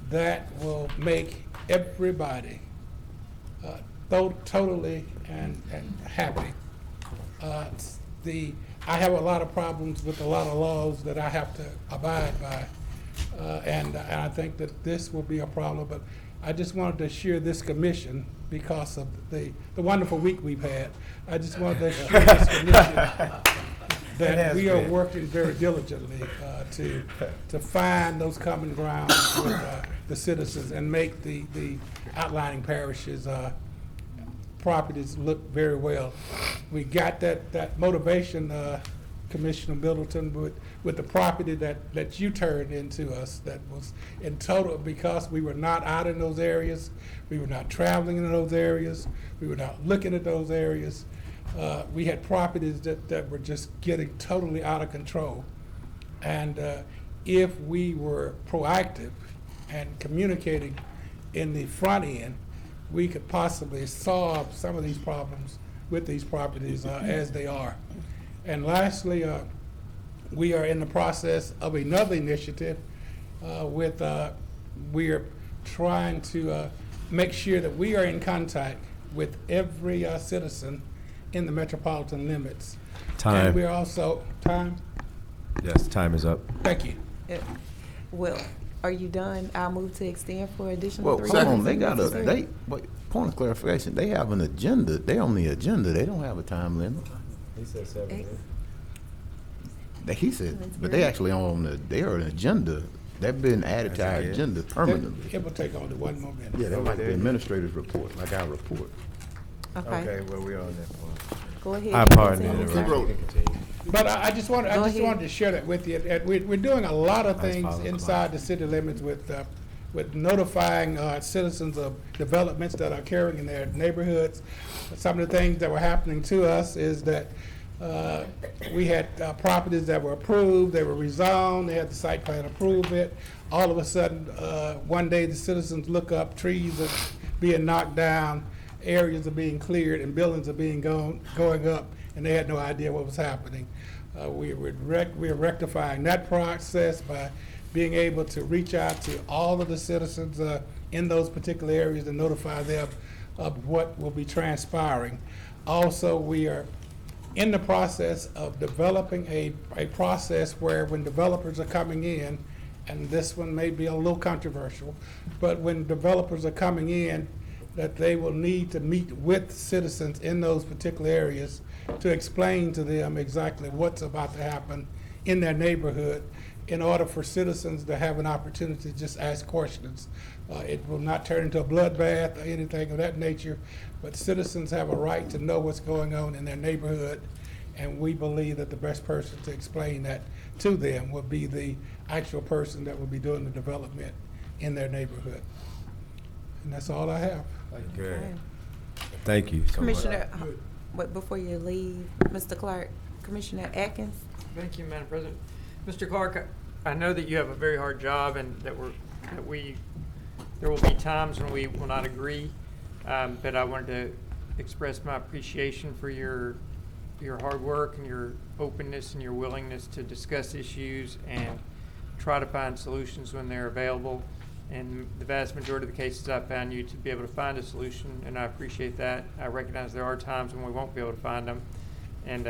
that will make everybody totally and happy. I have a lot of problems with a lot of laws that I have to abide by, and I think that this will be a problem. But I just wanted to assure this commission, because of the wonderful week we've had, I just wanted to assure this commission that we are working very diligently to find those common grounds with the citizens and make the outlining parishes properties look very well. We got that motivation, Commissioner Middleton, with the property that you turned into us, that was in total, because we were not out in those areas, we were not traveling in those areas, we were not looking at those areas. We had properties that were just getting totally out of control. And if we were proactive and communicating in the front end, we could possibly solve some of these problems with these properties as they are. And lastly, we are in the process of another initiative we are trying to make sure that we are in contact with every citizen in the metropolitan limits. Time. And we're also, time? Yes, time is up. Thank you. Well, are you done? I'll move to extend for additional Well, 3 hold minutes. on, they got Necessary. point of clarification, they have an agenda, they on the agenda, they don't have a time limit. He said 7 minutes. He said, but they actually they are an agenda, they've been added to our agenda permanently. It will take only 1 more minute. Yeah, that might be administrator's report, like our report. Okay, well, we're on that point. go ahead. I and pardon the continue. interruption. You can continue. But I just wanted ahead. to share that with you. We're doing a lot of Let's things follow the inside the city limits with notifying citizens of developments that are occurring in their neighborhoods. Some of the things that were happening to us is that we had properties that were approved, they were rezoned, they had the site plan approve it. All of a sudden, one day the citizens look up, trees are being knocked down, areas are being cleared, and buildings are being going up, and they had no idea what was happening. We're rectifying that process by being able to reach out to all of the citizens in those particular areas and notify them of what will be transpiring. Also, we are in the process of developing a process where when developers are coming in, and this one may be a little controversial, but when developers are coming in, that they will need to meet with citizens in those particular areas to explain to them exactly what's about to happen in their neighborhood in order for citizens to have an opportunity to just ask questions. It will not turn into a bloodbath or anything of that nature, but citizens have a right to know what's going on in their neighborhood, and we believe that the best person to explain that to them would be the actual person that will be doing the development in their neighborhood. And that's all I have. Good. Thank you so much. Commissioner, but before you leave, Mr. Clark, Commissioner Atkins. Thank you, Madam President. Mr. Clark, I know that you have a very hard job and there will be times when we will not agree, but I wanted to express my appreciation for your hard work and your openness and your willingness to discuss issues and try to find solutions when they're available. And the vast majority of the cases I found you to be able to find a solution, and I appreciate that. I recognize there are times when we won't be able to find them, and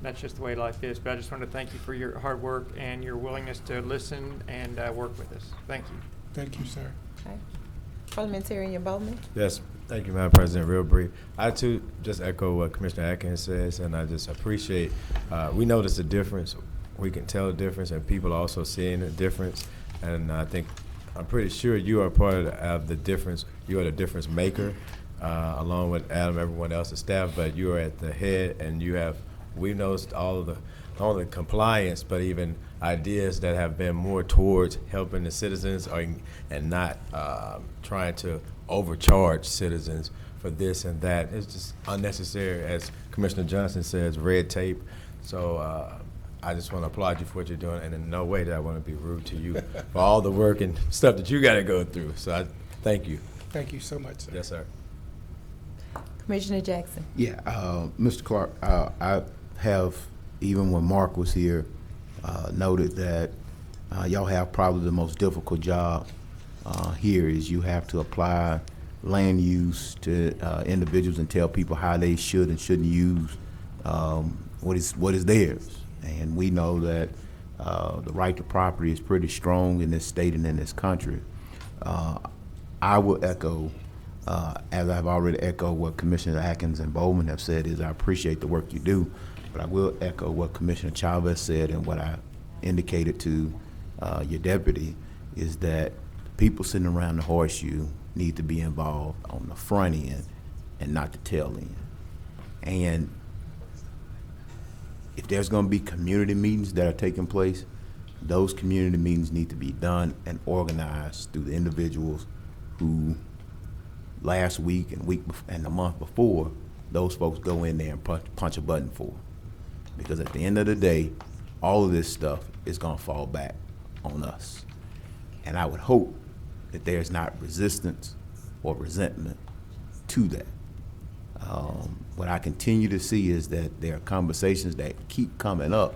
that's just the way life is. But I just want to thank you for your hard work and your willingness to listen and work with us. Thank you. Thank you, sir. Okay. Parliamentarian Bowman. Yes, thank you, Madam President. Real brief. I too just echo what Commissioner Atkins says, and I just appreciate, we notice the difference. We can tell the difference, and people are also seeing the difference. And I'm pretty sure you are part of the difference. You are the difference maker, along with Adam, everyone else's staff, but you are at the head, and we've noticed all of not only compliance, but even ideas that have been more towards helping the citizens and not trying to overcharge citizens for this and that. It's just unnecessary, as Commissioner Johnson says, red tape. So I just want to applaud you for what you're doing, and in no way do I want to be rude to you for all the work and stuff that you got to go through. So I thank you. Thank you so much, sir. Yes, sir. Commissioner Jackson. Yeah, Mr. Clark, I have, even when Mark was here, noted that y'all have probably the most difficult job here is you have to apply land use to individuals and tell people how they should and shouldn't use what is theirs. And we know that the right to property is pretty strong in this state and in this country. I will echo, as I've already echoed what Commissioner Atkins and Bowman have said, is I appreciate the work you do, but I will echo what Commissioner Chavez said and what I indicated to your deputy, is that people sitting around the horseshoe need to be involved on the front end and not the tail end. And if there's going to be community meetings that are taking place, those community meetings need to be done and organized through the individuals who last week and the month before, those folks go in there and punch a button for. Because at the end of the day, all of this stuff is going to fall back on us. And I would hope that there's not resistance or resentment to that. What I continue to see is that there are conversations that keep coming up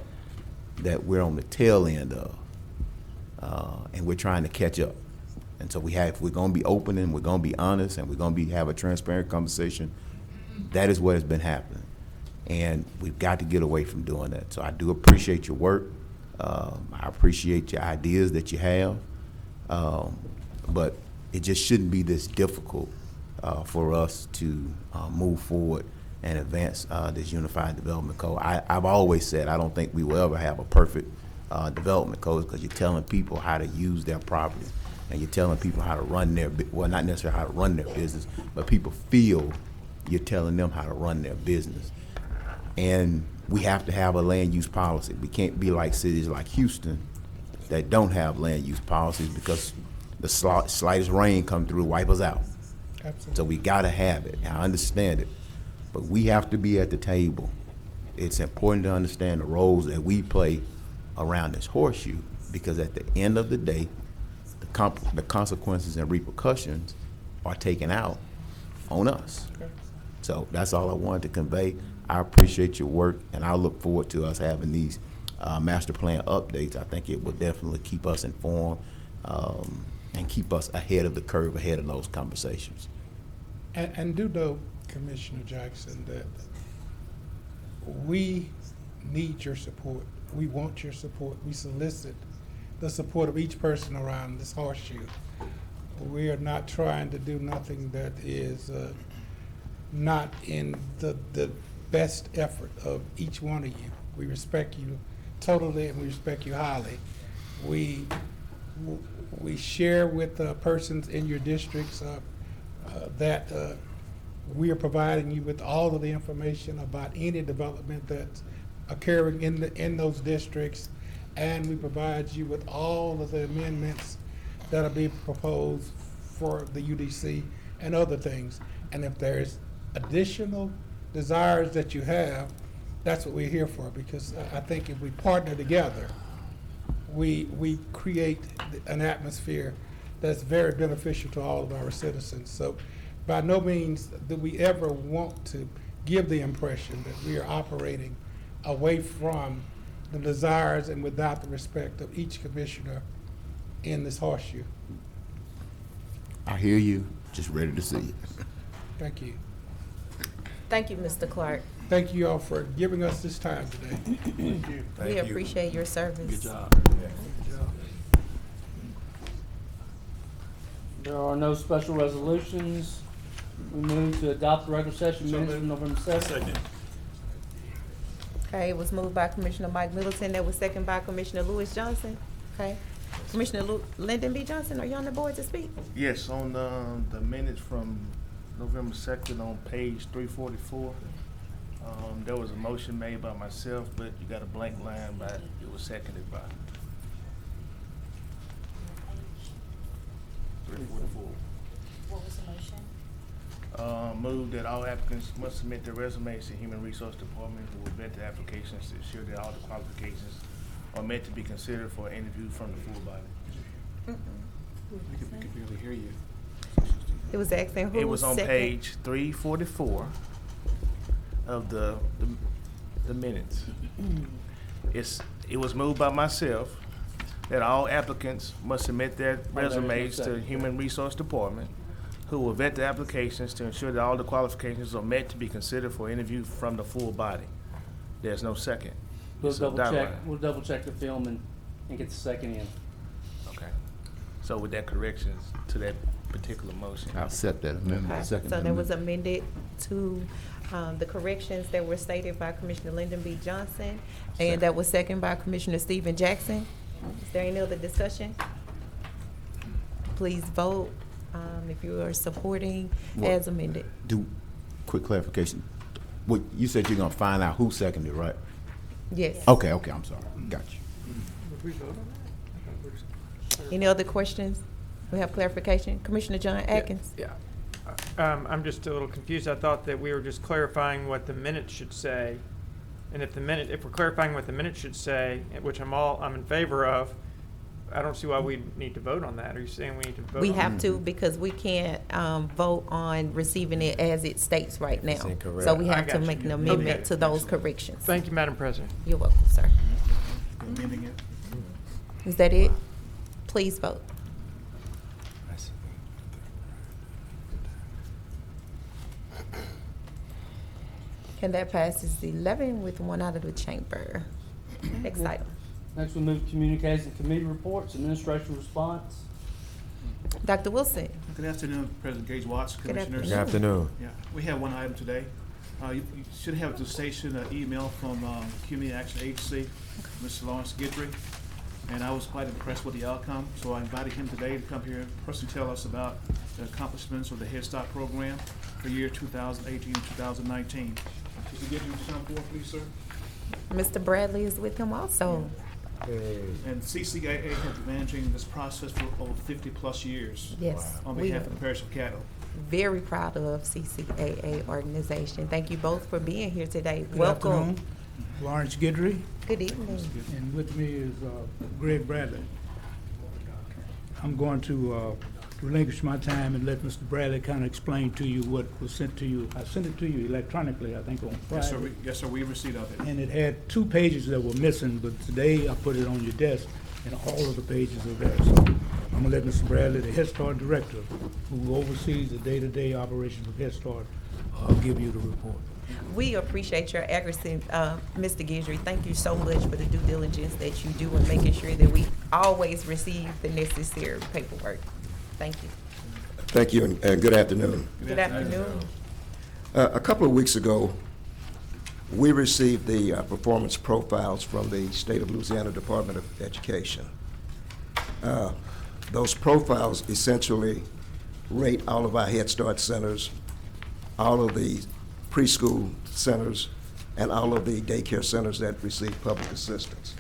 that we're on the tail end of, and we're trying to catch up. And so if we're going to be open and we're going to be honest and we're going to have a transparent conversation, that is what has been happening. And we've got to get away from doing that. So I do appreciate your work. I appreciate your ideas that you have. But it just shouldn't be this difficult for us to move forward and advance this Unified Development Code. I've always said I don't think we will ever have a perfect development code, because you're telling people how to use their property and you're telling people how to run well, not necessarily how to run their business, but people feel you're telling them how to run their business. And we have to have a land use policy. We can't be like cities like Houston that don't have land use policies, because the slightest rain come through, wipe us out. Absolutely. So we gotta have it, and I understand it, but we have to be at the table. It's important to understand the roles that we play around this horseshoe, because at the end of the day, the consequences and repercussions are taken out on us. Okay. So that's all I wanted to convey. I appreciate your work, and I look forward to us having these master plan updates. I think it will definitely keep us informed and keep us ahead of the curve, ahead of those conversations. And do know, Commissioner Jackson, that we need your support. We want your support. We solicit the support of each person around this horseshoe. We are not trying to do nothing that is not in the best effort of each one of you. We respect you totally, and we respect you highly. We share with persons in your districts that we are providing you with all of the information about any development that's occurring in those districts, and we provide you with all of the amendments that are being proposed for the UDC and other things. And if there's additional desires that you have, that's what we're here for, because I think if we partner together, we create an atmosphere that's very beneficial to all of our citizens. So by no means do we ever want to give the impression that we are operating away from the desires and without the respect of each commissioner in this horseshoe. I hear you, just ready to see it. Thank you. Thank you, Mr. Clark. Thank you all for giving us this time today. Thank you. We appreciate your service. Good job. There are no special resolutions. We move to adopt the regular session minutes from November 2nd. Okay, it was moved by Commissioner Mike Middleton. That was seconded by Commissioner Lewis Johnson. Okay. Commissioner Lyndon B. Johnson, are you on the board to speak? Yes, on the minutes from November 2nd on page 344, there was a motion made by myself, but you got a blank line, but it was seconded by 344. What was the motion? Move that all applicants must submit their resumes to Human Resource Department, who will vet the applications to ensure that all the qualifications are meant to be considered for an interview from the full body. We could barely hear you. It was asking who It was on second? page 344 of the minutes. It was moved by myself that all applicants must submit their resumes to Human Resource Department, who will vet the applications to ensure that all the qualifications are met to be considered for interview from the full body. There's no second. We'll It's a double check, direct. we'll double check the film and get the second in. Okay. So with that corrections to that particular motion. I'll accept that amendment. Okay, Second so that was amendment. amended to the corrections that were stated by Commissioner Lyndon B. Johnson, and that was seconded by Commissioner Stephen Jackson. Is there any other discussion? Please vote if you are supporting What? as amended. Quick clarification. What, you said you're gonna find out who seconded, right? Yes. Okay, I'm sorry. Got you. Any other questions? We have clarification. Commissioner John Atkins? Yeah. I'm just a little confused. I thought that we were just clarifying what the minutes should say. And if we're clarifying what the minutes should say, which I'm in favor of, I don't see why we need to vote on that. Are you saying we need to vote We on have it? to, because we can't vote on receiving it as it states right now. It's incorrect. So we I have to got you. make an amendment Okay. to those corrections. Thank you, Madam President. You're welcome, sir. Amending it. Is that it? Please vote. And that passes 11 with one out of the chamber. Next item. Next, we move to communications committee reports, administration response. Dr. Wilson? Good afternoon, President Gage Watts, Good Commissioners. Good afternoon. Yeah, we have one item today. You should have at the station an email from Community Action Agency, Mr. Lawrence Guidry, and I was quite impressed with the outcome, so I invited him today to come here and personally tell us about the accomplishments of the Head Start program for year 2018-2019. Could you get him to come forward, please, sir? Mr. Bradley is with him also. And CCAA has been managing this process for over 50-plus years. Yes, On we behalf are. of the Parish of Caddo. Very proud of CCAA organization. Thank you both for being here today. Good Welcome. afternoon. Lawrence Guidry, Good evening. and with me is Greg Bradley. I'm going to relinquish my time and let Mr. Bradley kind of explain to you what was sent to you. I sent it to you electronically, I think, on Yes, sir. Friday. Yes, sir. We received of it. And it had 2 pages that were missing, but today I put it on your desk, and all of the pages are there. So I'm gonna let Mr. Bradley, the Head Start Director, who oversees the day-to-day operations of Head Start, give you the report. We appreciate your accuracy, Mr. Guidry. Thank you so much for the due diligence that you do in making sure that we always receive the necessary paperwork. Thank you. Thank you, and good afternoon. Good afternoon. A couple of weeks ago, we received the performance profiles from the State of Louisiana Department of Education. Those profiles essentially rate all of our Head Start centers, all of the preschool centers, and all of the daycare centers that receive public assistance.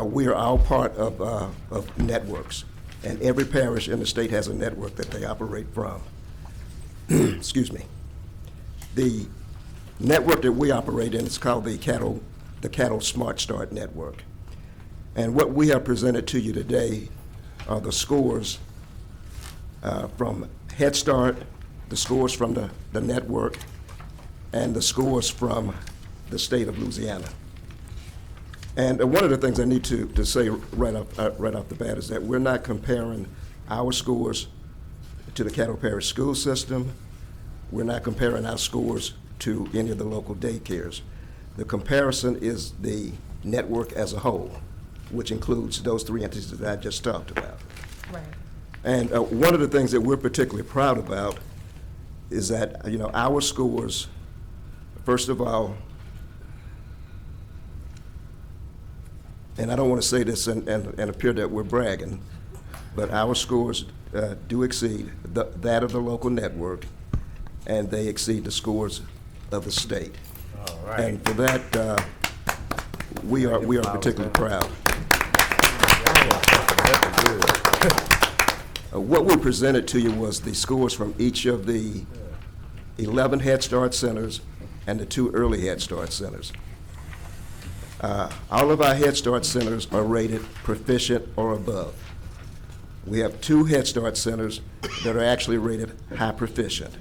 We are all part of networks, and every parish in the state has a network that they operate from. Excuse me. The network that we operate in is called the Caddo Smart Start Network. And what we have presented to you today are the scores from Head Start, the scores from the network, and the scores from the state of Louisiana. And one of the things I need to say right off the bat is that we're not comparing our scores to the Caddo Parish school system. We're not comparing our scores to any of the local daycares. The comparison is the network as a whole, which includes those 3 entities that I just talked about. Right. And one of the things that we're particularly proud about is that, you know, our scores, first of all, and I don't want to say this and appear that we're bragging, but our scores do exceed that of the local network, and they exceed the scores of the state. All right. And for that, we are particularly proud. What we presented to you was the scores from each of the 11 Head Start centers and the 2 early Head Start centers. All of our Head Start centers are rated proficient or above. We have 2 Head Start centers that are actually rated high proficient.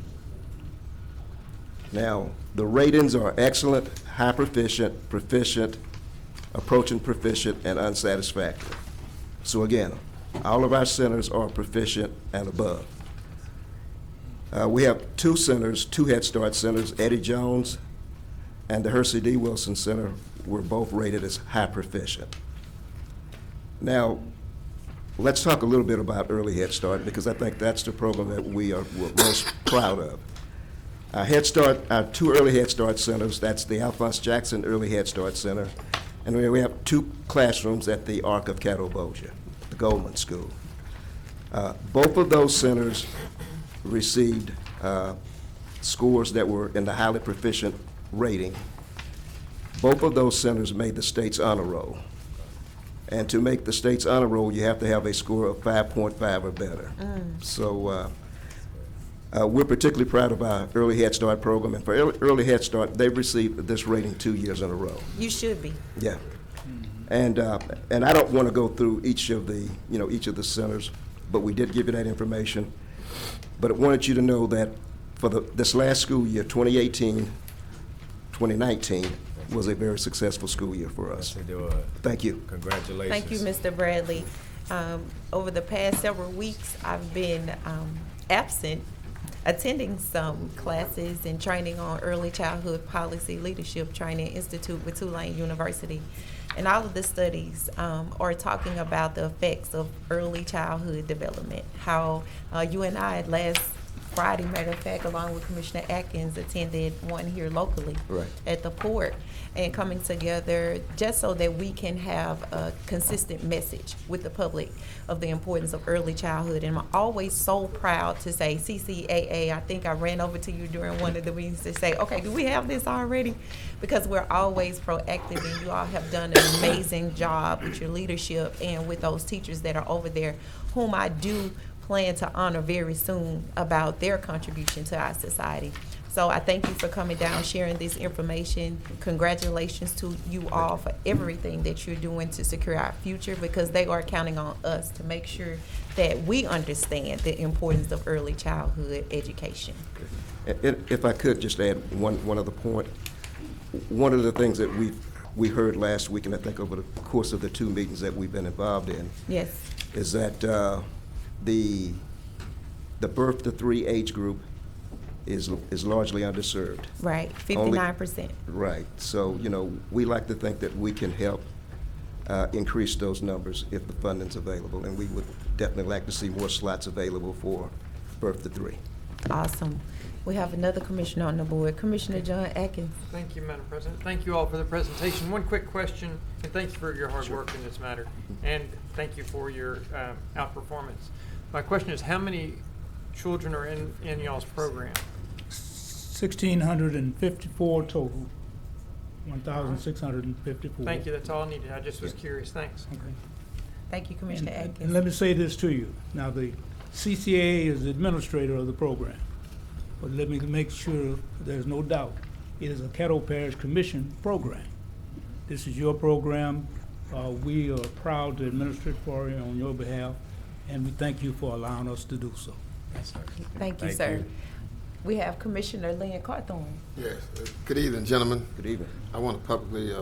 Now, the ratings are excellent, high proficient, proficient, approaching proficient, and unsatisfactory. So again, all of our centers are proficient and above. We have two centers, two Head Start centers, Eddie Jones and the Hersey D. Wilson Center were both rated as high proficient. Now, let's talk a little bit about Early Head Start, because I think that's the program that we're most proud of. Our two Early Head Start centers, that's the Alphonse Jackson Early Head Start Center, and we have two classrooms at the Ark of Caddo, the Goldman School. Both of those centers received scores that were in the highly proficient rating. Both of those centers made the state's honor roll. And to make the state's honor roll, you have to have a score of 5.5 or better. So we're particularly proud of our Early Head Start program. And for Early Head Start, they've received this rating 2 years in a row. You should be. Yeah. And I don't want to go through each of the centers, but we did give you that information. But I wanted you to know that for this last school year, 2018-2019, was a very successful school year for us. Thank you. Congratulations. Thank you, Mr. Bradley. Over the past several weeks, I've been absent, attending some classes and training on early childhood policy leadership training institute with Tulane University. And all of the studies are talking about the effects of early childhood development, how you and I last Friday, matter of fact, along with Commissioner Atkins, attended one here locally at the port, and coming together just so that we can have a consistent message with the public of the importance of early childhood. And I'm always so proud to say, CCAA, I think I ran over to you during one of the meetings to say, okay, do we have this already? Because we're always proactive, and you all have done an amazing job with your leadership and with those teachers that are over there, whom I do plan to honor very soon about their contribution to our society. So I thank you for coming down, sharing this information. Congratulations to you all for everything that you're doing to secure our future, because they are counting on us to make sure that we understand the importance of early childhood education. If I could just add one other point. One of the things that we heard last week, and I think over the course of the 2 meetings that we've been involved in, yes, is that the birth to 3 age group is largely underserved. Right, 59%. Right. So, we like to think that we can help increase those numbers if the funding's available, and we would definitely like to see more slots available for birth to 3. Awesome. We have another commissioner on the board, Commissioner John Atkins. Thank you, Madam President. Thank you all for the presentation. One quick question, and thank you for your hard work in this matter, and thank you for your outperformance. My question is, how many children are in y'all's program? 1,654 total, 1,654. Thank you, that's all I needed. I just was curious. Thanks. Okay. Thank you, Commissioner Atkins. And let me say this to you. Now, the CCA is the administrator of the program, but let me make sure there's no doubt. It is a Caddo Parish Commission program. This is your program. We are proud to administer it for you on your behalf, and we thank you for allowing us to do so. Yes, sir. Thank you, sir. We have Commissioner Lynn Carthorne. Yes. Good evening, gentlemen. Good evening. I want to publicly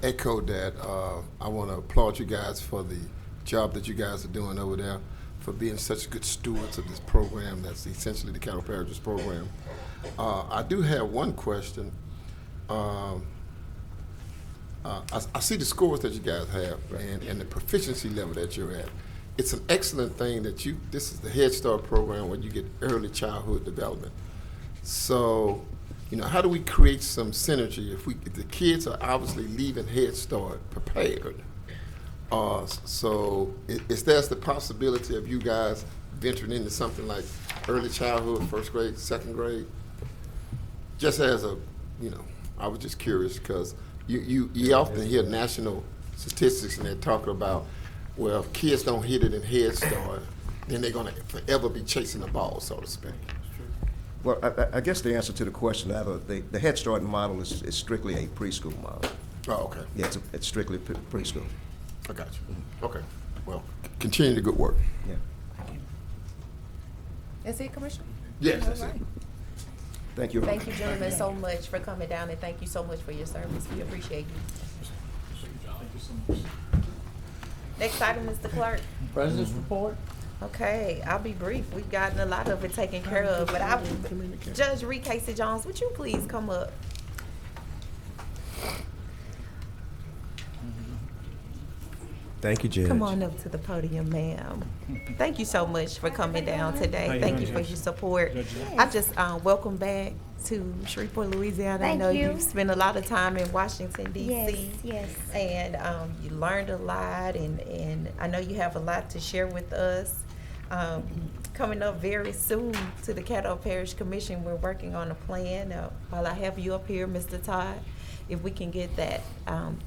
echo that. I want to applaud you guys for the job that you guys are doing over there, for being such good stewards of this program that's essentially the Caddo Parish's program. I do have one question. I see the scores that you guys have, and the proficiency level that you're at. It's an excellent thing that this is the Head Start program where you get early childhood development. So, how do we create some synergy if the kids are obviously leaving Head Start prepared? So is there the possibility of you guys venturing into something like early childhood, first grade, second grade? Just as I was just curious, because you often hear national statistics and they're talking about, well, if kids don't hit it in Head Start, then they're going to forever be chasing the ball, so to speak. Well, I guess the answer to the question, the Head Start model is strictly a preschool model. Oh, okay. Yeah, it's strictly preschool. I got you. Okay. Well, continue the good work. Yeah. That's it, Commissioner? Yes, that's it. Thank you. Thank you, gentlemen, so much for coming down, and thank you so much for your service. We appreciate you. Next item is the clerk. President's report. Okay, I'll be brief. We've gotten a lot of it taken care of, but Judge Reed Casey Jones, would you please come up? Thank you, Judge. Come on up to the podium, ma'am. Thank you so much for coming down today. Thank you for your support. I just welcome back to Shreveport, Louisiana. I Thank know you. you've spent a lot of time in Washington, D.C. Yes. And you learned a lot, and I know you have a lot to share with us. Coming up very soon to the Caddo Parish Commission, we're working on a plan. While I have you up here, Mr. Todd, if we can get that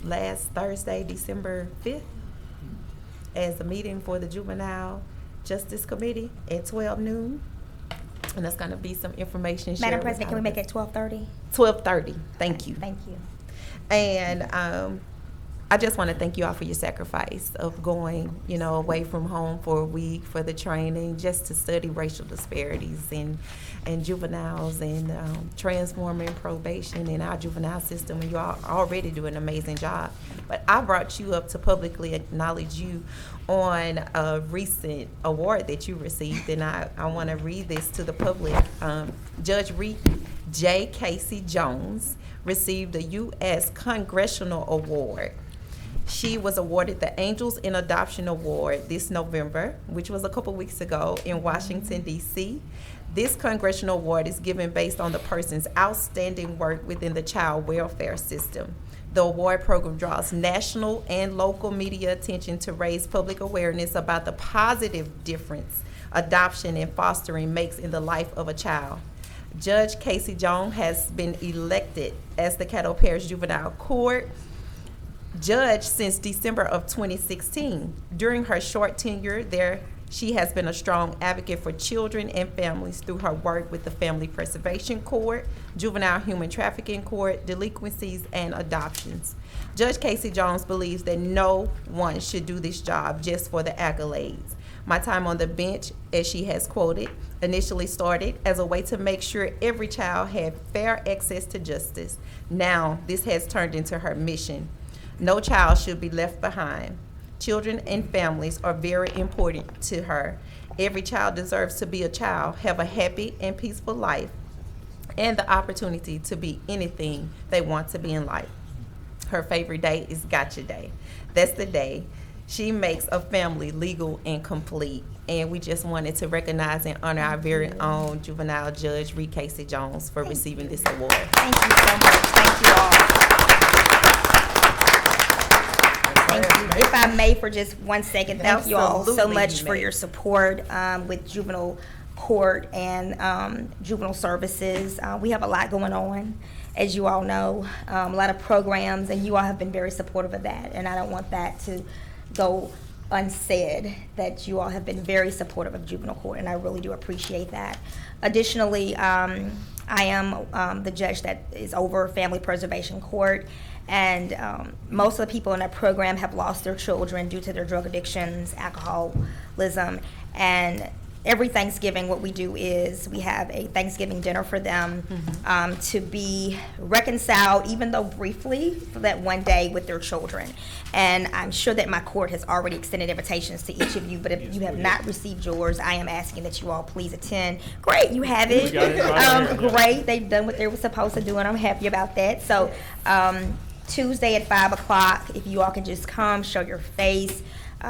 last Thursday, December 5th, as a meeting for the Juvenile Justice Committee at 12 noon. And that's going to be some information shared. Madam President, can we make it it 12:30? 12:30. Thank you. Thank you. And I just want to thank you all for your sacrifice of going, away from home for a week for the training, just to study racial disparities and juveniles and transforming probation in our juvenile system. And you all already do an amazing job. But I brought you up to publicly acknowledge you on a recent award that you received, and I want to read this to the public. Judge Reed J. Casey Jones received a U.S. Congressional Award. She was awarded the Angels in Adoption Award this November, which was a couple weeks ago in Washington, D.C. This congressional award is given based on the person's outstanding work within the child welfare system. The award program draws national and local media attention to raise public awareness about the positive difference adoption and fostering makes in the life of a child. Judge Casey Jones has been elected as the Caddo Parish Juvenile Court judge since December of 2016. During her short tenure there, she has been a strong advocate for children and families through her work with the Family Preservation Court, Juvenile Human Trafficking Court, delinquencies, and adoptions. Judge Casey Jones believes that no one should do this job just for the accolades. My time on the bench, as she has quoted, initially started as a way to make sure every child had fair access to justice. Now, this has turned into her mission. No child should be left behind. Children and families are very important to her. Every child deserves to be a child, have a happy and peaceful life, and the opportunity to be anything they want to be in life. Her favorite day is Gotcha Day. That's the day she makes a family legal and complete. And we just wanted to recognize and honor our very own juvenile judge, Reed Casey Jones, for receiving this award. Thank you so much. Thank you all. Thank you. If I may, for just 1 second, thank you all so Absolutely, much you for may. your support with juvenile court and juvenile services. We have a lot going on, as you all know, a lot of programs, and you all have been very supportive of that. And I don't want that to go unsaid, that you all have been very supportive of juvenile court, and I really do appreciate that. Additionally, I am the judge that is over Family Preservation Court, and most of the people in that program have lost their children due to their drug addictions, alcoholism, and every Thanksgiving what we do is we have a Thanksgiving dinner for them to be reconciled, even though briefly, for that one day with their children. And I'm sure that my court has already extended invitations to each of you, but if you have not received yours, I am asking that you all please attend. Great, you have it. We got it right here, yeah. Great, they've done what they were supposed to do, and I'm happy about that. So Tuesday at 5 o'clock, if you all can just come, show your face,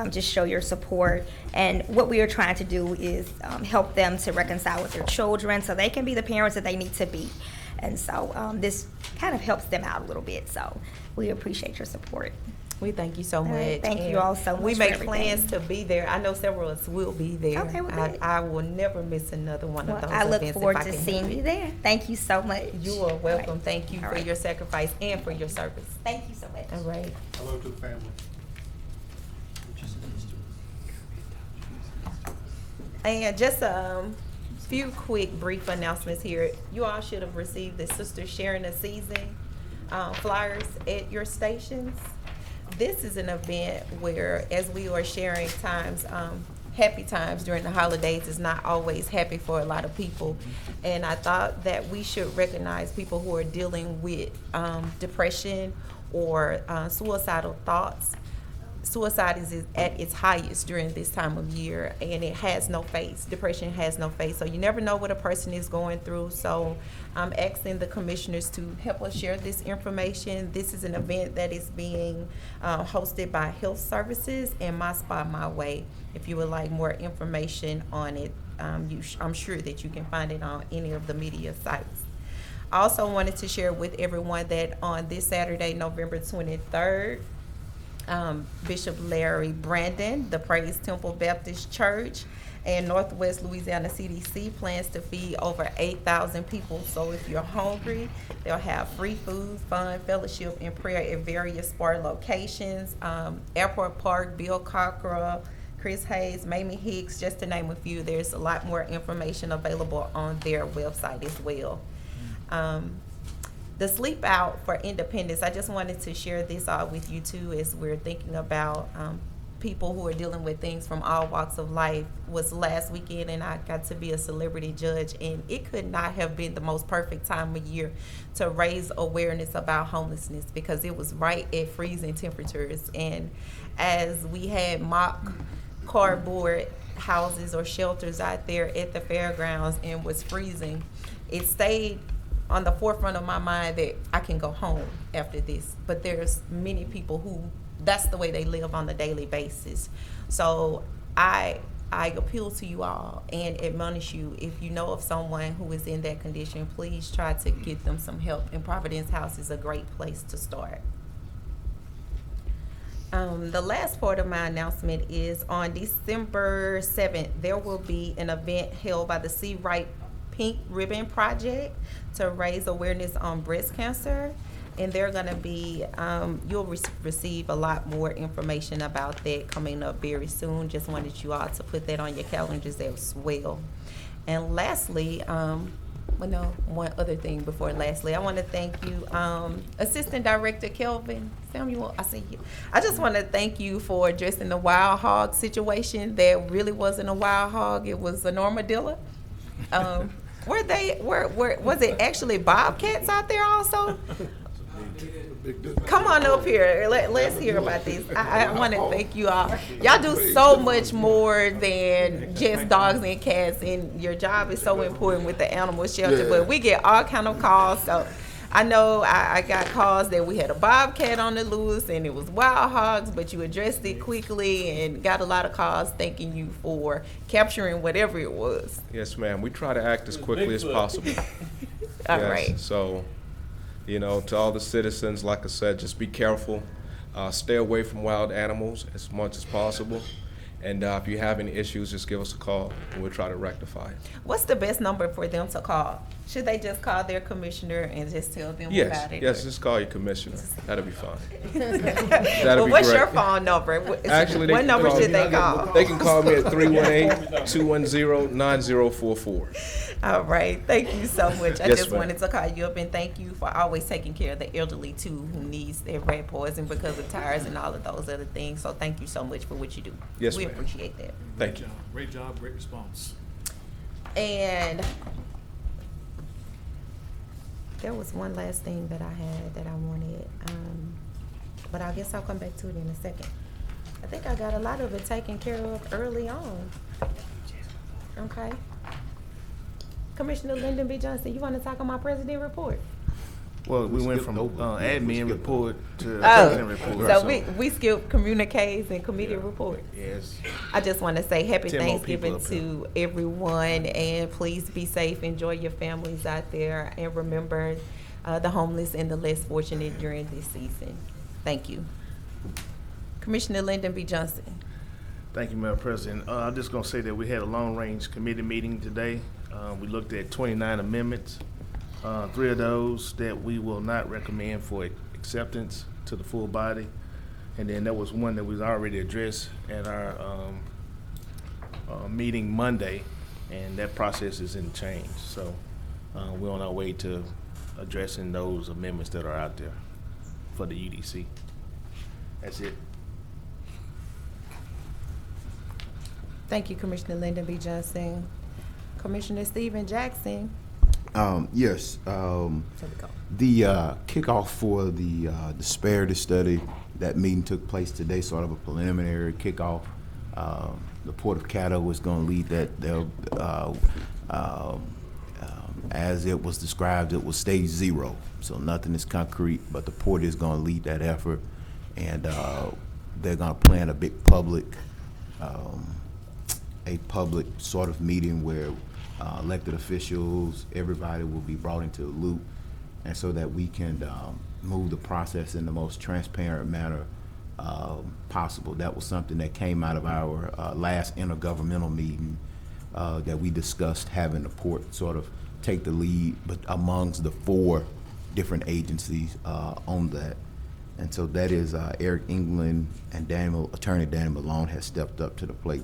just show your support. And what we are trying to do is help them to reconcile with their children so they can be the parents that they need to be. And so this kind of helps them out a little bit. So we appreciate your support. We thank you so much. All right, thank you And all so much We for make everything. plans to be there. I know several of us will be there. Okay, well, good. I will never miss another one Well, of those I look events if forward I to can seeing help you it. there. Thank you so much. You are welcome. All right. Thank you All for right. your sacrifice and for your service. Thank you so much. All right. Hello to the family. And just a few quick brief announcements here. You all should have received the Sister Sharing a Season flyers at your stations. This is an event where, as we are sharing times, happy times during the holidays is not always happy for a lot of people. And I thought that we should recognize people who are dealing with depression or suicidal thoughts. suicide is at its highest during this time of year, and it has no face. Depression has no face, so you never know what a person is going through. So I'm asking the commissioners to help us share this information. This is an event that is being hosted by Health Services and My Spot My Way. If you would like more information on it, I'm sure that you can find it on any of the media sites. I also wanted to share with everyone that on this Saturday, November 23rd, Bishop Larry Brandon, the Praise Temple Baptist Church, and Northwest Louisiana CDC plans to feed over 8,000 people. So if you're hungry, they'll have free food, fun, fellowship, and prayer at various SPAR locations. Airport Park, Bill Cockra, Chris Hayes, Mamie Hicks, just to name a few. There's a lot more information available on their website as well. The Sleep Out for Independence, I just wanted to share this all with you too, as we're thinking about people who are dealing with things from all walks of life. Was last weekend, and I got to be a celebrity judge, and it could not have been the most perfect time of year to raise awareness about homelessness, because it was right at freezing temperatures. And as we had mock cardboard houses or shelters out there at the fairgrounds and was freezing, it stayed on the forefront of my mind that I can go home after this. But there's many people who that's the way they live on a daily basis. So I appeal to you all and admonish you, if you know of someone who is in that condition, please try to get them some help. And Providence House is a great place to start. The last part of my announcement is on December 7th, there will be an event held by the See Right Pink Ribbon Project to raise awareness on breast cancer. And they're going to be, you'll receive a lot more information about that coming up very soon. Just wanted you all to put that on your calendars as well. And lastly, one other thing before lastly, I want to thank you, Assistant Director Kelvin Samuel, I see you. I just want to thank you for addressing the wild hog situation. That really wasn't a wild hog, it was an armadillo. Was it actually bobcats out there also? Come on up here. Let's hear about this. I want to thank you all. Y'all do so much more than just dogs and cats, and your job is so important with the animal shelter. Yeah. But we get all kind of calls. So I know I got calls that we had a bobcat on the loose and it was wild hogs, but you addressed it quickly and got a lot of calls thanking you for capturing whatever it was. Yes, ma'am. We try to act as quickly as possible. All Yes, right. So, to all the citizens, like I said, just be careful. Stay away from wild animals as much as possible. And if you have any issues, just give us a call and we'll try to rectify it. What's the best number for them to call? Should they just call their commissioner and just tell them about it? Yes, just call your commissioner. That'll be fine. Well, what's your phone number? Actually, what number should they call? They can call me at 318-210-9044. All right. Thank you so much. I Yes, just ma'am. wanted to call you up and thank you for always taking care of the elderly too, who needs their rat poison because of tires and all of those other things. So thank you so much for what you do. Yes, we ma'am. appreciate that. Thank you. Great job, great response. And there was one last thing that I had that I wanted, but I guess I'll come back to it in a second. I think I got a lot of it taken care of early on. Okay. Commissioner Lyndon B. Johnson, you want to talk on my president report? Well, we went from admin report to Oh, president report. so we skipped communiques and committee report. Yes. I just want to say happy 10 more people Thanksgiving up to everyone, and please be safe. Enjoy your families out there, and remember the homeless and the less fortunate during this season. Thank you. Commissioner Lyndon B. Johnson. Thank you, Madam President. I'm just going to say that we had a long-range committee meeting today. We looked at 29 amendments. 3 of those that we will not recommend for acceptance to the full body. And then there was one that was already addressed at our meeting Monday, and that process is in change. So we're on our way to addressing those amendments that are out there for the UDC. That's it. Thank you, Commissioner Lyndon B. Johnson. Commissioner Stephen Jackson. Yes. The kickoff for the disparity study That meeting took place today, sort of a preliminary kickoff. The Port of Caddo is going to lead that. They'll, as it was described, it was stage 0, so nothing is concrete, but the port is going to lead that effort, and they're going to plan a big public sort of meeting where elected officials, everybody will be brought into the loop, and so that we can move the process in the most transparent manner possible. That was something that came out of our last intergovernmental meeting that we discussed, having the port sort of take the lead, but amongst the 4 different agencies on that. And so that is Eric England and Attorney Daniel Malone has stepped up to the plate.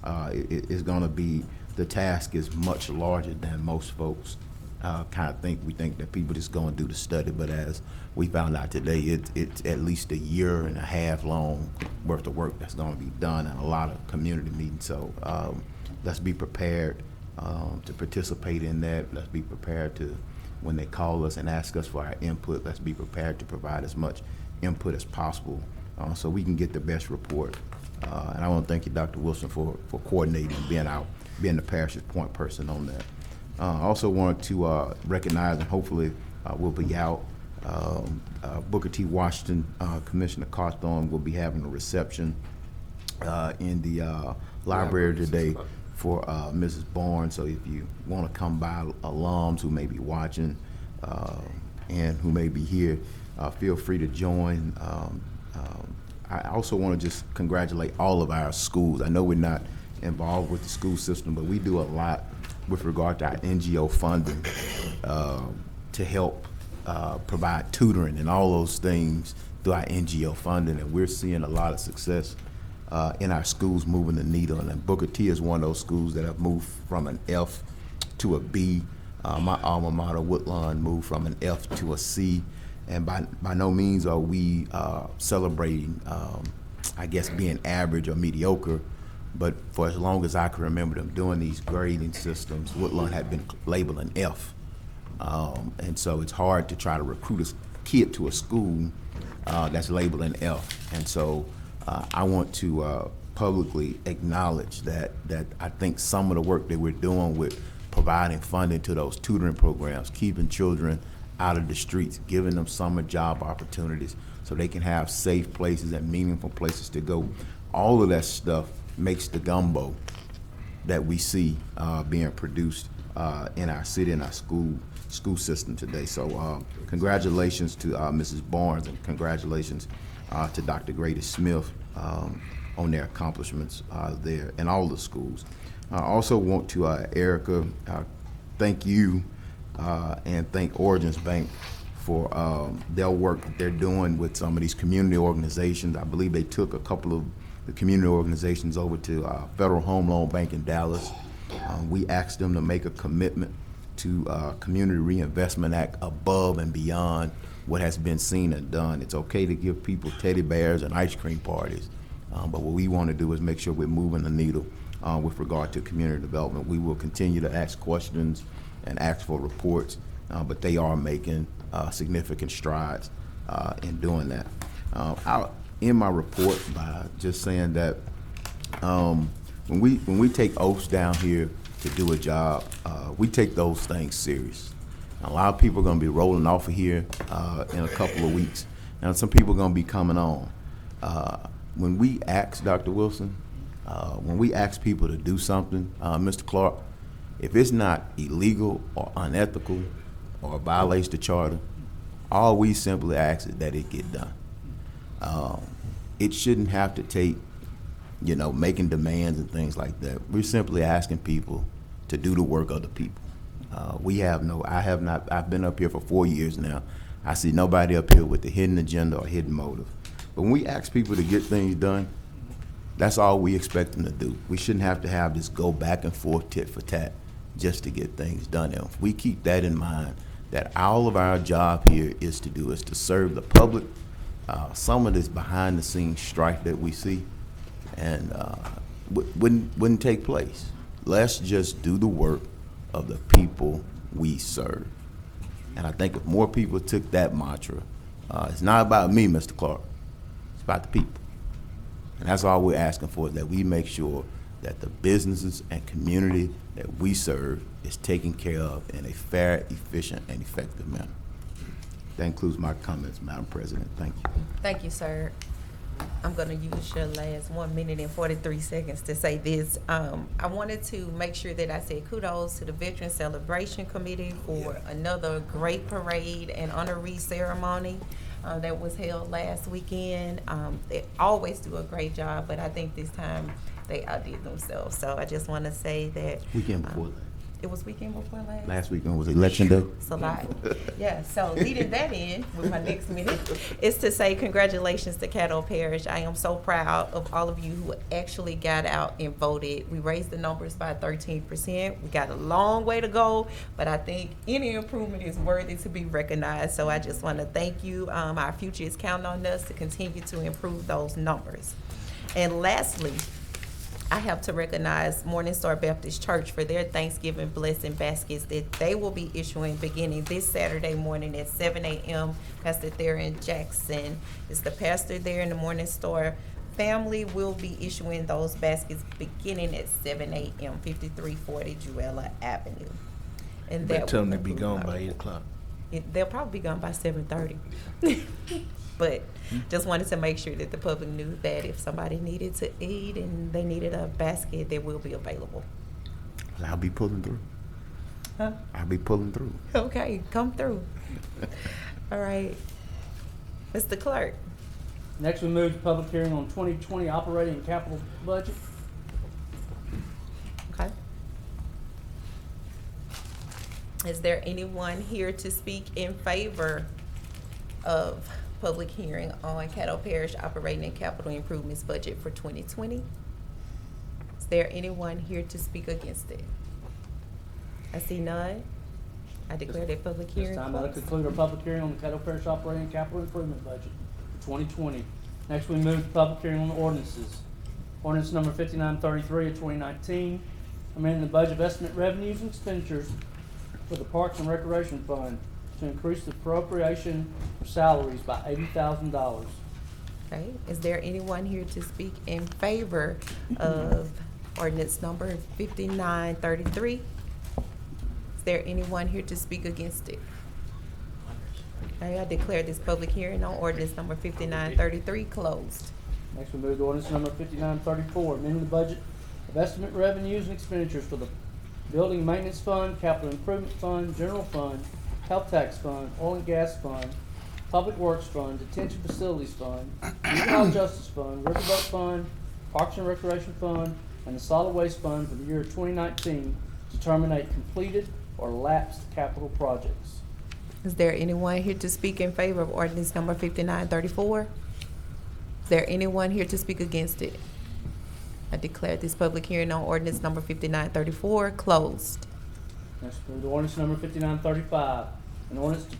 It is going to be, the task is much larger than most folks kind of think. We think that people just go and do the study, but as we found out today, it's at least a 1.5 year long worth of work that's going to be done and a lot of community meetings. So let's be prepared to participate in that. Let's be prepared to, when they call us and ask us for our input, let's be prepared to provide as much input as possible so we can get the best report. And I want to thank you, Dr. Wilson, for coordinating and being the parish's point person on that. I also want to recognize, and hopefully we'll be out, Booker T. Washington, Commissioner Cawthorn will be having a reception in the library today for Mrs. Barnes. So if you want to come by, alums who may be watching and who may be here, feel free to join. I also want to just congratulate all of our schools. I know we're not involved with the school system, but we do a lot with regard to our NGO funding to help provide tutoring and all those things through our NGO funding, and we're seeing a lot of success in our schools moving the needle. And Booker T is one of those schools that have moved from an F to a B. My alma mater, Woodlawn, moved from an F to a C. And by no means are we celebrating, I guess, being average or mediocre, but for as long as I can remember them doing these grading systems, Woodlawn had been labeled an F. And so it's hard to try to recruit a kid to a school that's labeled an F. And so I want to publicly acknowledge that I think some of the work that we're doing with providing funding to those tutoring programs, keeping children out of the streets, giving them summer job opportunities so they can have safe places and meaningful places to go. All of that stuff makes the gumbo that we see being produced in our city, in our school system today. So congratulations to Mrs. Barnes, and congratulations to Dr. Grady Smith on their accomplishments there in all the schools. I also want to, Erica, thank you and thank Origins Bank for their work that they're doing with some of these community organizations. I believe they took a couple of the community organizations over to Federal Home Loan Bank in Dallas. We asked them to make a commitment to Community Reinvestment Act above and beyond what has been seen and done. It's okay to give people teddy bears and ice cream parties, but what we want to do is make sure we're moving the needle with regard to community development. We will continue to ask questions and ask for reports, but they are making significant strides in doing that. I'll end my report by just saying that when we take oaths down here to do a job, we take those things serious. A lot of people are going to be rolling off of here in a couple of weeks, and some people are going to be coming on. When we ask, Dr. Wilson, when we ask people to do something, Mr. Clark, if it's not illegal or unethical or violates the charter, all we simply ask is that it get done. It shouldn't have to take, making demands and things like that. We're simply asking people to do the work of the people. I've been up here for 4 years now. I see nobody up here with the hidden agenda or hidden motive. But when we ask people to get things done, that's all we expect them to do. We shouldn't have to have this go back and forth tit for tat just to get things done. And if we keep that in mind, that all of our job here is to serve the public, some of this behind the scenes strife that we see and wouldn't take place. Let's just do the work of the people we serve. And I think if more people took that mantra, it's not about me, Mr. Clark. It's about the people. And that's all we're asking for, is that we make sure that the businesses and community that we serve is taken care of in a fair, efficient, and effective manner. That includes my comments, Madam President. Thank you. Thank you, sir. I'm going to use your last 1 minute and 43 seconds to say this. I wanted to make sure that I said kudos to the Veteran Celebration Committee for another great parade and honoree ceremony that was held last weekend. They always do a great job, but I think this time they outdid themselves. So I just want to say that. Weekend before that. It was weekend before last? Last weekend was Election Day. It's a lot. Yeah, so leading that in with my next minute is to say congratulations to Caddo Parish. I am so proud of all of you who actually got out and voted. We raised the numbers by 13%. We got a long way to go, but I think any improvement is worthy to be recognized. So I just want to thank you. Our future is counting on us to continue to improve those numbers. And lastly, I have to recognize Morning Star Baptist Church for their Thanksgiving blessing baskets that they will be issuing beginning this Saturday morning at 7 a.m. Pastor there in Jackson is the pastor there in the Morning Star family will be issuing those baskets beginning at 7 a.m. 5340 Juella Avenue. And Better that tell them will to be conclude gone my by 8 report. o'clock. They'll probably be gone by 7:30. But just wanted to make sure that the public knew that if somebody needed to eat and they needed a basket, they will be available. I'll be pulling through. Huh? I'll be pulling through. Okay, come through. All right. Mr. Clerk. Next, we move to public hearing on 2020 operating and capital budget. Okay. Is there anyone here to speak in favor of public hearing on Caddo Parish operating and capital improvements budget for 2020? Is there anyone here to speak against it? I see none. I declare that public hearing This time, that'll closed. conclude our public hearing on the Caddo Parish operating and capital improvement budget for 2020. Next, we move to public hearing on the ordinances. Ordinance number 5933 of 2019, amending the budget of estimate revenues and expenditures for the Parks and Recreation Fund to increase the appropriation for salaries by $80,000. Okay, is there anyone here to speak in favor of ordinance number 5933? Is there anyone here to speak against it? Okay, I declare this public hearing on ordinance number 5933 closed. Next, we move to ordinance number 5934, amending the budget of estimate revenues and expenditures for the Building Maintenance Fund, Capital Improvement Fund, General Fund, Health Tax Fund, Oil and Gas Fund, Public Works Fund, Detention Facilities Fund, Juvenile Justice Fund, Riverboat Fund, Parks and Recreation Fund, and the Solid Waste Fund for the year 2019 to terminate completed or lapsed capital projects. Is there anyone here to speak in favor of ordinance number 5934? Is there anyone here to speak against it? I declare this public hearing on ordinance number 5934 closed. Next, move to ordinance number 5935, an ordinance to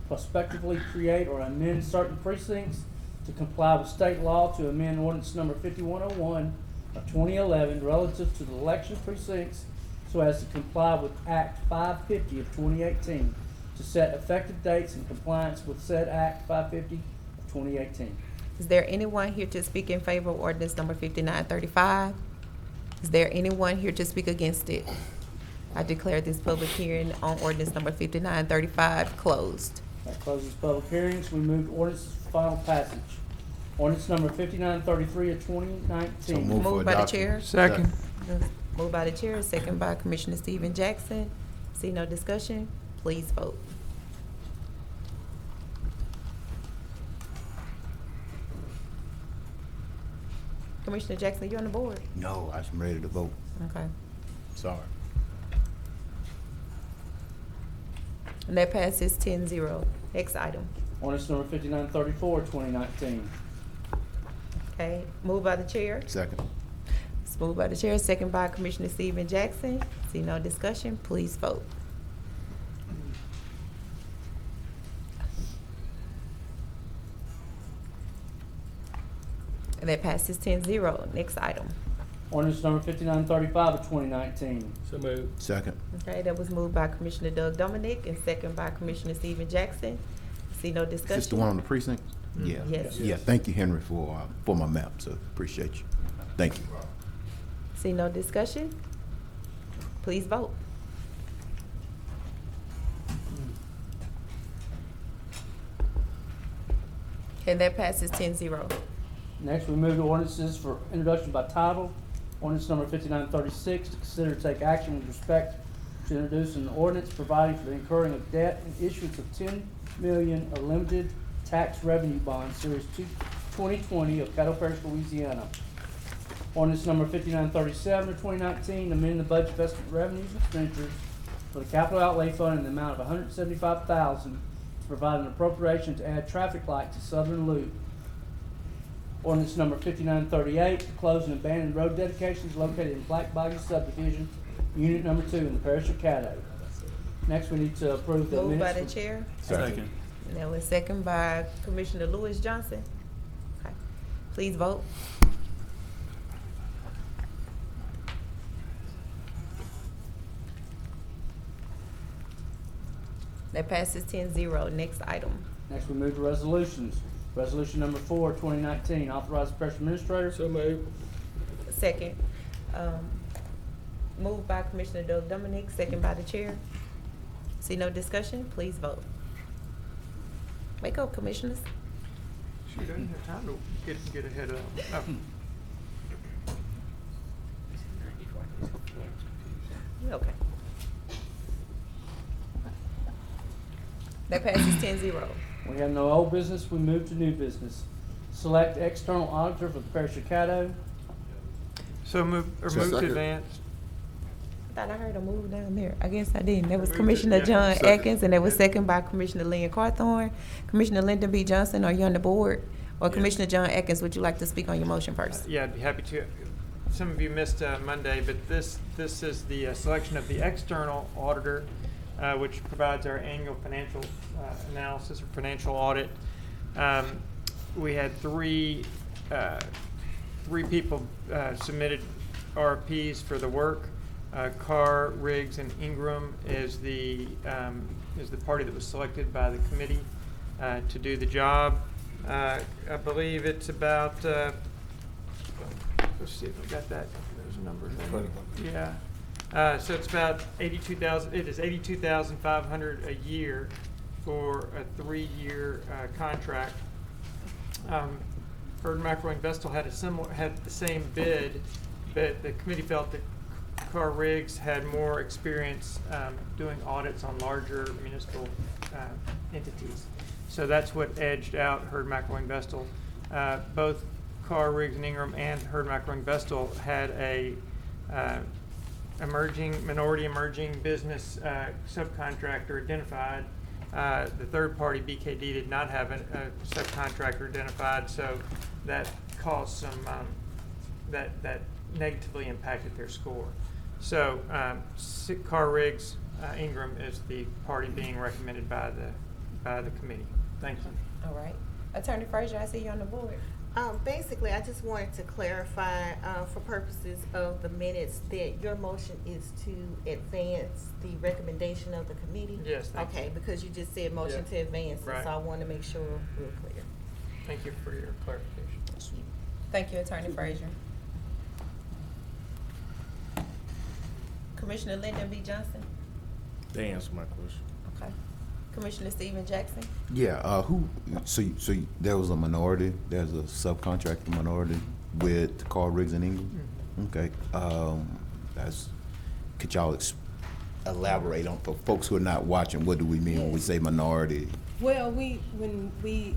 prospectively create or amend certain precincts to comply with state law to amend ordinance number 5101 of 2011 relative to the election precincts so as to comply with Act 550 of 2018 to set effective dates in compliance with said Act 550 of 2018. Is there anyone here to speak in favor of ordinance number 5935? Is there anyone here to speak against it? I declare this public hearing on ordinance number 5935 closed. That closes public hearings. We move to ordinances for final passage. Ordinance number 5933 of 2019. So move for Moved by the adoption. chair. Second. Moved by the chair, second by Commissioner Stephen Jackson. See no discussion, please vote. Commissioner Jackson, you on the board? No, I'm ready to vote. Okay. Sorry. And that passes 10-0. Next item. Ordinance number 5934 of 2019. Okay, moved by the chair. Second. It's moved by the chair, second by Commissioner Stephen Jackson. See no discussion, please vote. And that passes 10-0. Next item. Ordinance number 5935 of 2019. So moved. Second. Okay, that was moved by Commissioner Doug Dominic and second by Commissioner Stephen Jackson. See no Is discussion. this the one on the precinct? Yeah. Yes. Yeah, thank you, Henry, for my map, so appreciate you. Thank you. See no discussion? Please vote. And that passes 10-0. Next, we move to ordinances for introduction by title. Ordinance number 5936, to consider to take action with respect to introduce an ordinance providing for the incurring of debt and issuance of 10 million of limited tax revenue bonds, Series 2020 of Caddo Parish, Louisiana. Ordinance number 5937 of 2019, amending the budget of estimate revenues and expenditures for the capital outlay fund in the amount of $175,000 to provide an appropriation to add traffic light to Southern Loop. Ordinance number 5938, to close and abandon road dedications located in Black Bayou subdivision, unit number 2 in the parish of Caddo. Next, we need to approve the Moved by minutes. the chair. Second. And that was second by Commissioner Lewis Johnson. Okay. Please vote. That passes 10-0. Next item. Next, we move to resolutions. Resolution number 4, 2019, authorize the parish administrator. So moved. Second. Moved by Commissioner Doug Dominic, second by the chair. See no discussion? Please vote. Wake up, commissioners. She doesn't have time to get ahead of them. Okay. That passes 10-0. We have no old business, we move to new business. Select external auditor for the parish of Caddo. So move to advance. I thought I heard a move down there. I guess I didn't. That was Move to- Commissioner yeah, John second. Atkins, and that was second by Commissioner Lynn Carthorne. Commissioner Lyndon B. Johnson, are you on the board? Or Commissioner John Atkins, would you like to speak on your motion first? Yeah, I'd be happy to. Some of you missed Monday, but this is the selection of the external auditor, which provides our annual financial analysis or financial audit. We had three people submitted RFPs for the work. Carr, Riggs, and Ingram is the party that was selected by the committee to do the job. I believe it's about. Let's see if I got that. Those numbers. Yeah. So it's about 82,000. It is 82,500 a year for a 3-year contract. Bird Macro and Vestal had the same bid, but the committee felt that Carr Riggs had more experience doing audits on larger municipal entities. So that's what edged out Herd Macro and Vestal. Both Carr Riggs and Ingram and Herd Macro and Vestal had a minority emerging business subcontractor identified. The third party, BKD, did not have a subcontractor identified, so that caused some that negatively impacted their score. So Carr Riggs Ingram is the party being recommended by the committee. Thank you. All right. Attorney Frazier, I see you on the board. Basically, I just wanted to clarify, for purposes of the minutes, that your motion is to advance the recommendation of the committee? Yes, thank you. Okay, because you just said motion to advance it, Right. so I want to make sure we're clear. Thank you for your clarification. Thank you, Attorney Frazier. Commissioner Lyndon B. Johnson. They answered my question. Okay. Commissioner Stephen Jackson. Yeah, so there was a minority, there's a subcontractor minority with Carl Riggs and Ingram? Okay, could y'all elaborate on, for folks who are not watching, what do we mean when we say minority? Well, when we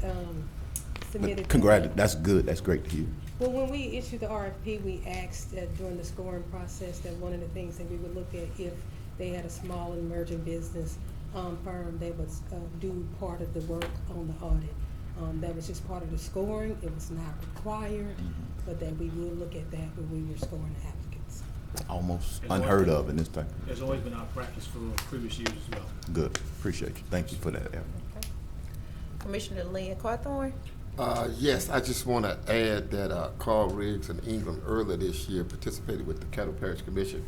submitted. That's good, that's great to hear. Well, when we issued the RFP, we asked during the scoring process that one of the things that we would look at, if they had a small emerging business firm, they would do part of the work on the audit. That was just part of the scoring. It was not required, but that we would look at that when we were scoring the applicants. Almost unheard of in this type. There's always been our practice for previous years as well. Good, appreciate you. Thank you for that, Evan. Okay. Commissioner Lynn Carthorne. Yes, I just want to add that Carl Riggs and Ingram earlier this year participated with the Caddo Parish Commission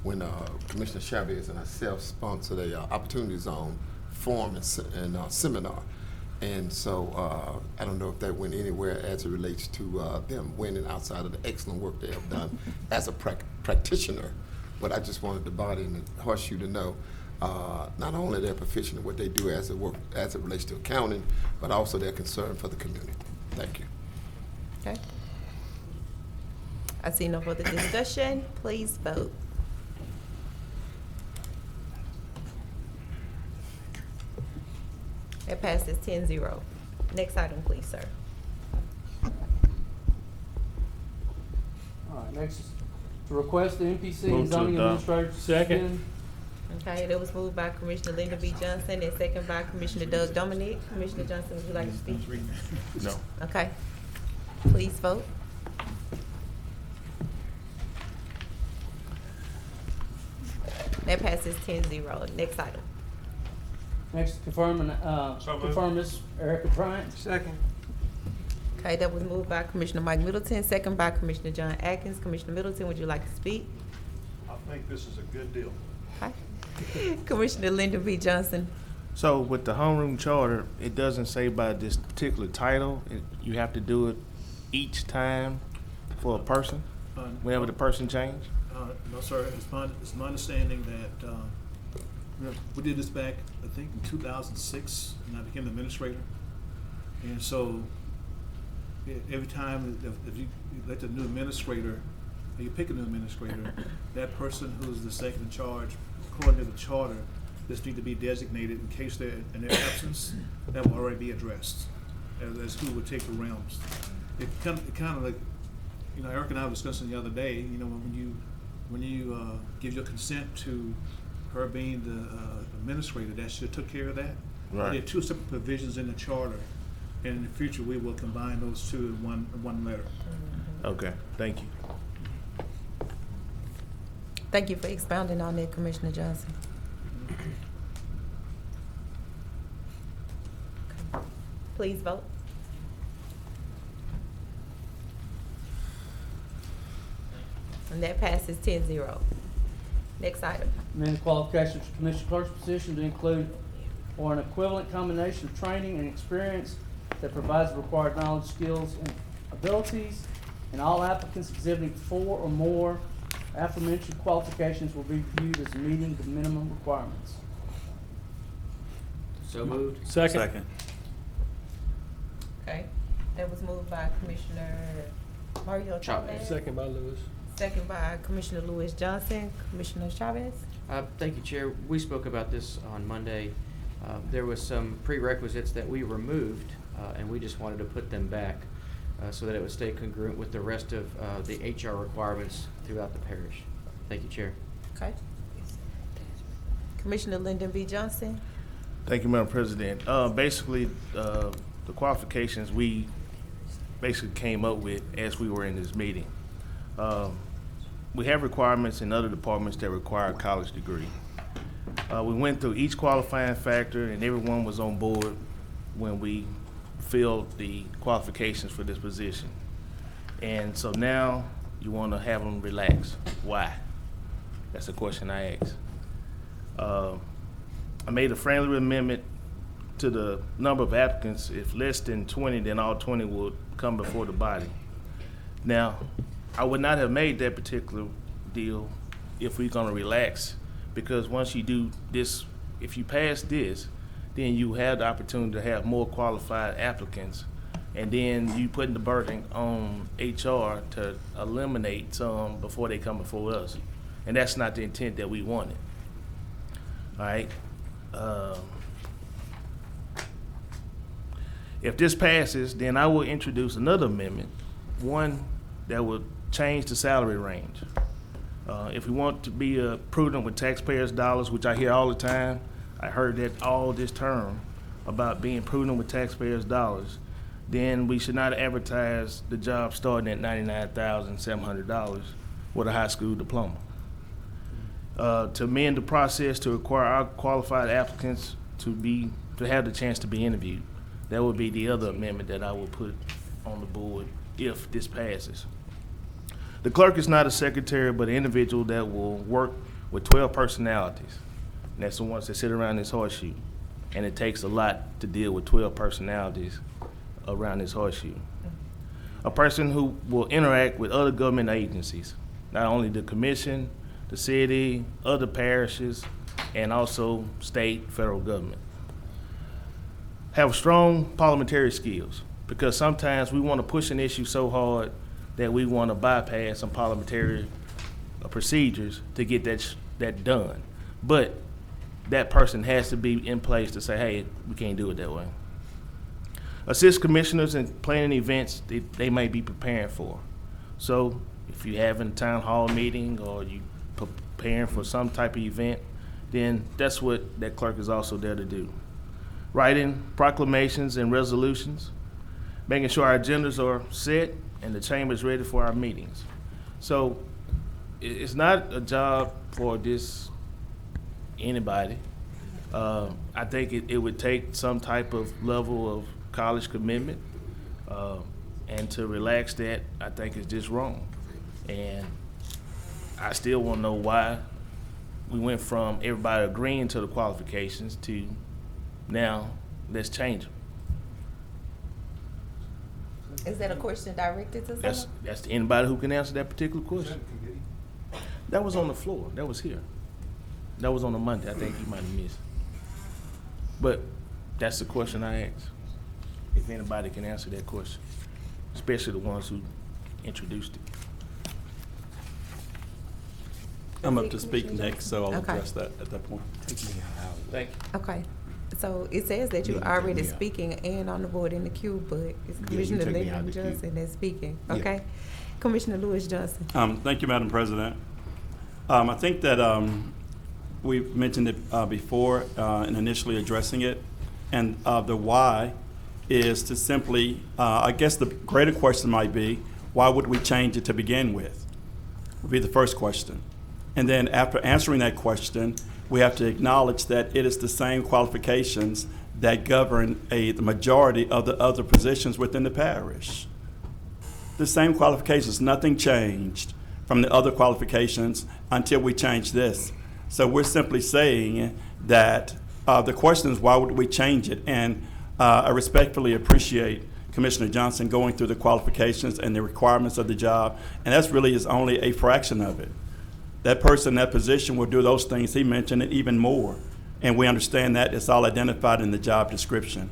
when Commissioner Chavez and myself sponsored a Opportunity Zone forum and seminar. And so I don't know if that went anywhere as it relates to them winning outside of the excellent work they have done as a practitioner. But I just wanted the body and the horseshoe to know not only they're proficient in what they do as it relates to accounting, but also their concern for the community. Thank you. Okay. I see no further discussion. Please vote. That passes 10-0. Next item, please, sir. All right, next is to request the MPC Move and to zoning adopt. administrator. to Second. suspend- Okay, that was moved by Commissioner Linda B. Johnson and second by Commissioner Doug Dominic. Commissioner Johnson, would you like to speak? No. Okay. Please vote. That passes 10-0. Next item. Next, confirm Ms. Erica Bryant. Second. Okay, that was moved by Commissioner Mike Middleton, second by Commissioner John Atkins. Commissioner Middleton, would you like to speak? I think this is a good deal. Okay. Commissioner Linda B. Johnson. So with the homeroom charter, it doesn't say by this particular title. You have to do it each time for a person, whenever the person change? No, sir. It's my understanding that we did this back, I think, in 2006, and I became the administrator. And so every time if you elect a new administrator, or you pick a new administrator, that person who's the second in charge, according to the charter, just need to be designated in case they're in their absence. That will already be addressed as who would take the realms. It kind of like, you know, Eric and I were discussing the other day. You know, when you give your consent to her being the administrator, that should took care of that. Right. There are two separate provisions in the charter, and in the future we will combine those two in one letter. Okay, thank you. Thank you for expounding on that, Commissioner Johnson. Okay. Please vote. And that passes 10-0. Next item. Amend the qualifications for commission clerk's position to include or an equivalent combination of training and experience that provides the required knowledge, skills, and abilities. And all applicants exhibiting 4 or more aforementioned qualifications will be viewed as meeting the minimum requirements. So moved. Second. Okay. That was moved by Commissioner Mario Chavez. Second by Lewis. Second by Commissioner Lewis Johnson. Commissioner Chavez. Thank you, Chair. We spoke about this on Monday. There was some prerequisites that we removed, and we just wanted to put them back so that it would stay congruent with the rest of the HR requirements throughout the parish. Thank you, Chair. Okay. Commissioner Lyndon B. Johnson. Thank you, Madam President. Basically, the qualifications we basically came up with as we were in this meeting. We have requirements in other departments that require a college degree. We went through each qualifying factor and everyone was on board when we filled the qualifications for this position. And so now you want to have them relax. Why? That's the question I asked. I made a friendly amendment to the number of applicants. If less than 20, then all 20 would come before the body. Now, I would not have made that particular deal if we're gonna relax, because once you do this, if you pass this, then you have the opportunity to have more qualified applicants, and then you putting the burden on HR to eliminate some before they come before us. And that's not the intent that we wanted. All right. If this passes, then I will introduce another amendment, one that would change the salary range. If we want to be prudent with taxpayers' dollars, which I hear all the time, I heard that all this term about being prudent with taxpayers' dollars, then we should not advertise the job starting at $99,700 with a high school diploma. To amend the process to require our qualified applicants to have the chance to be interviewed. That would be the other amendment that I will put on the board if this passes. The clerk is not a secretary, but an individual that will work with 12 personalities. And that's the ones that sit around this horseshoe. and it takes a lot to deal with 12 personalities around this horseshoe. A person who will interact with other government agencies, not only the commission, the city, other parishes, and also state, federal government. Have strong parliamentary skills, because sometimes we want to push an issue so hard that we want to bypass some parliamentary procedures to get that done. But that person has to be in place to say, hey, we can't do it that way. Assist commissioners in planning events they may be preparing for. So if you're having a town hall meeting or you preparing for some type of event, then that's what that clerk is also there to do. Writing proclamations and resolutions, making sure our agendas are set and the chamber is ready for our meetings. So it's not a job for just anybody. I think it would take some type of level of college commitment, and to relax that, I think is just wrong. And I still want to know why we went from everybody agreeing to the qualifications to now let's change them. Is that a question directed to someone? That's to anybody who can answer that particular question. That was on the floor. That was here. That was on a Monday. I think you might have missed. But that's the question I asked. If anybody can answer that question, especially the ones who introduced it. I'm up to speak next, so I'll Okay. address that at that point. Thank you. Okay, so it says that you're already speaking and on the board in the queue, but it's Commissioner take me out Lyndon the queue. Johnson that's speaking, Yeah. okay? Commissioner Lewis Johnson. Thank you, Madam President. I think that we've mentioned it before in initially addressing it, and the why is to simply, I guess the greater question might be, why would we change it to begin with? Would be the first question. And then after answering that question, we have to acknowledge that it is the same qualifications that govern the majority of the other positions within the parish. The same qualifications, nothing changed from the other qualifications until we change this. So we're simply saying that the question is, why would we change it? And I respectfully appreciate Commissioner Johnson going through the qualifications and the requirements of the job, and that's really is only a fraction of it. That person in that position will do those things he mentioned and even more, and we understand that it's all identified in the job description.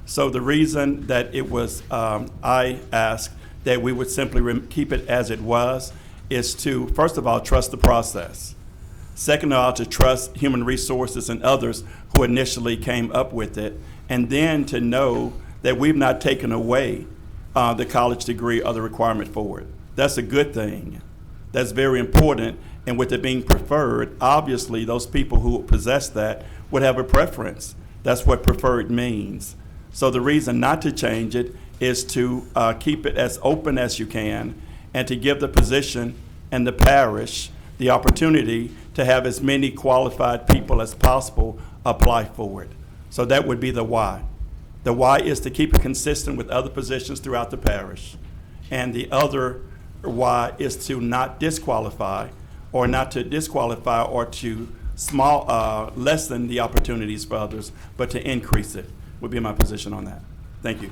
So the reason that it was, I asked that we would simply keep it as it was is to, first of all, trust the process. Second of all, to trust human resources and others who initially came up with it, and then to know that we've not taken away the college degree or the requirement for it. That's a good thing. That's very important, and with it being preferred, obviously those people who possess that would have a preference. That's what preferred means. So the reason not to change it is to keep it as open as you can, and to give the position and the parish the opportunity to have as many qualified people as possible apply for it. So that would be the why. The why is to keep it consistent with other positions throughout the parish. And the other why is to not disqualify, or not to disqualify or to lessen the opportunities for others, but to increase it, would be my position on that. Thank you.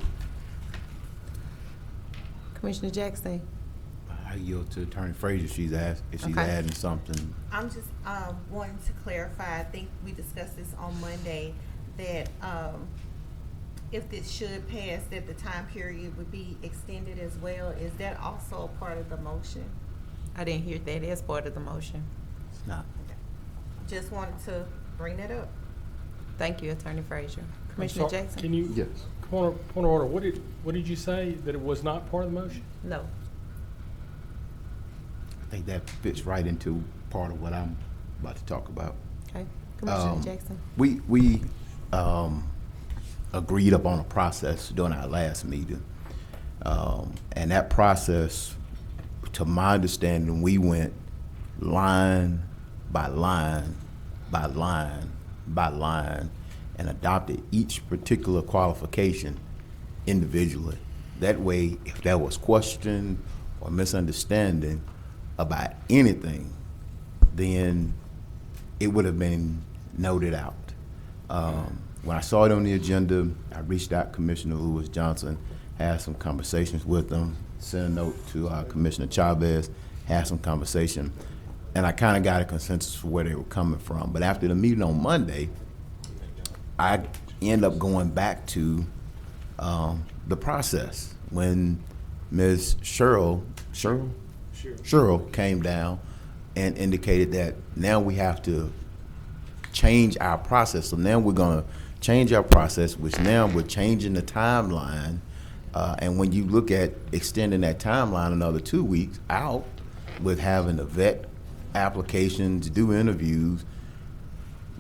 Commissioner Jackson. I yield to Attorney Frazier if she's adding something. I'm just wanting to clarify, I think we discussed this on Monday, that if this should pass, that the time period would be extended as well. Is that also a part of the motion? I didn't hear that as part of the motion. It's not. Just wanted to bring that up. Thank you, Attorney Frazier. Commissioner Jackson? Can you? Yes. Point of order. What did you say, that it was not part of the motion? No. I think that fits right into part of what I'm about to talk about. Okay. Commissioner Jackson? We agreed upon a process during our last meeting. And that process, to my understanding, we went line by line by line by line and adopted each particular qualification individually. That way, if there was question or misunderstanding about anything, then it would have been noted out. When I saw it on the agenda, I reached out to Commissioner Lewis Johnson, had some conversations with them, sent a note to Commissioner Chavez, had some conversation, and I kind of got a consensus for where they were coming from. But after the meeting on Monday, I end up going back to the process when Ms. Cheryl came down and indicated that now we have to change our process. So now we're gonna change our process, which now we're changing the timeline. And when you look at extending that timeline another 2 weeks out with having to vet applications, do interviews,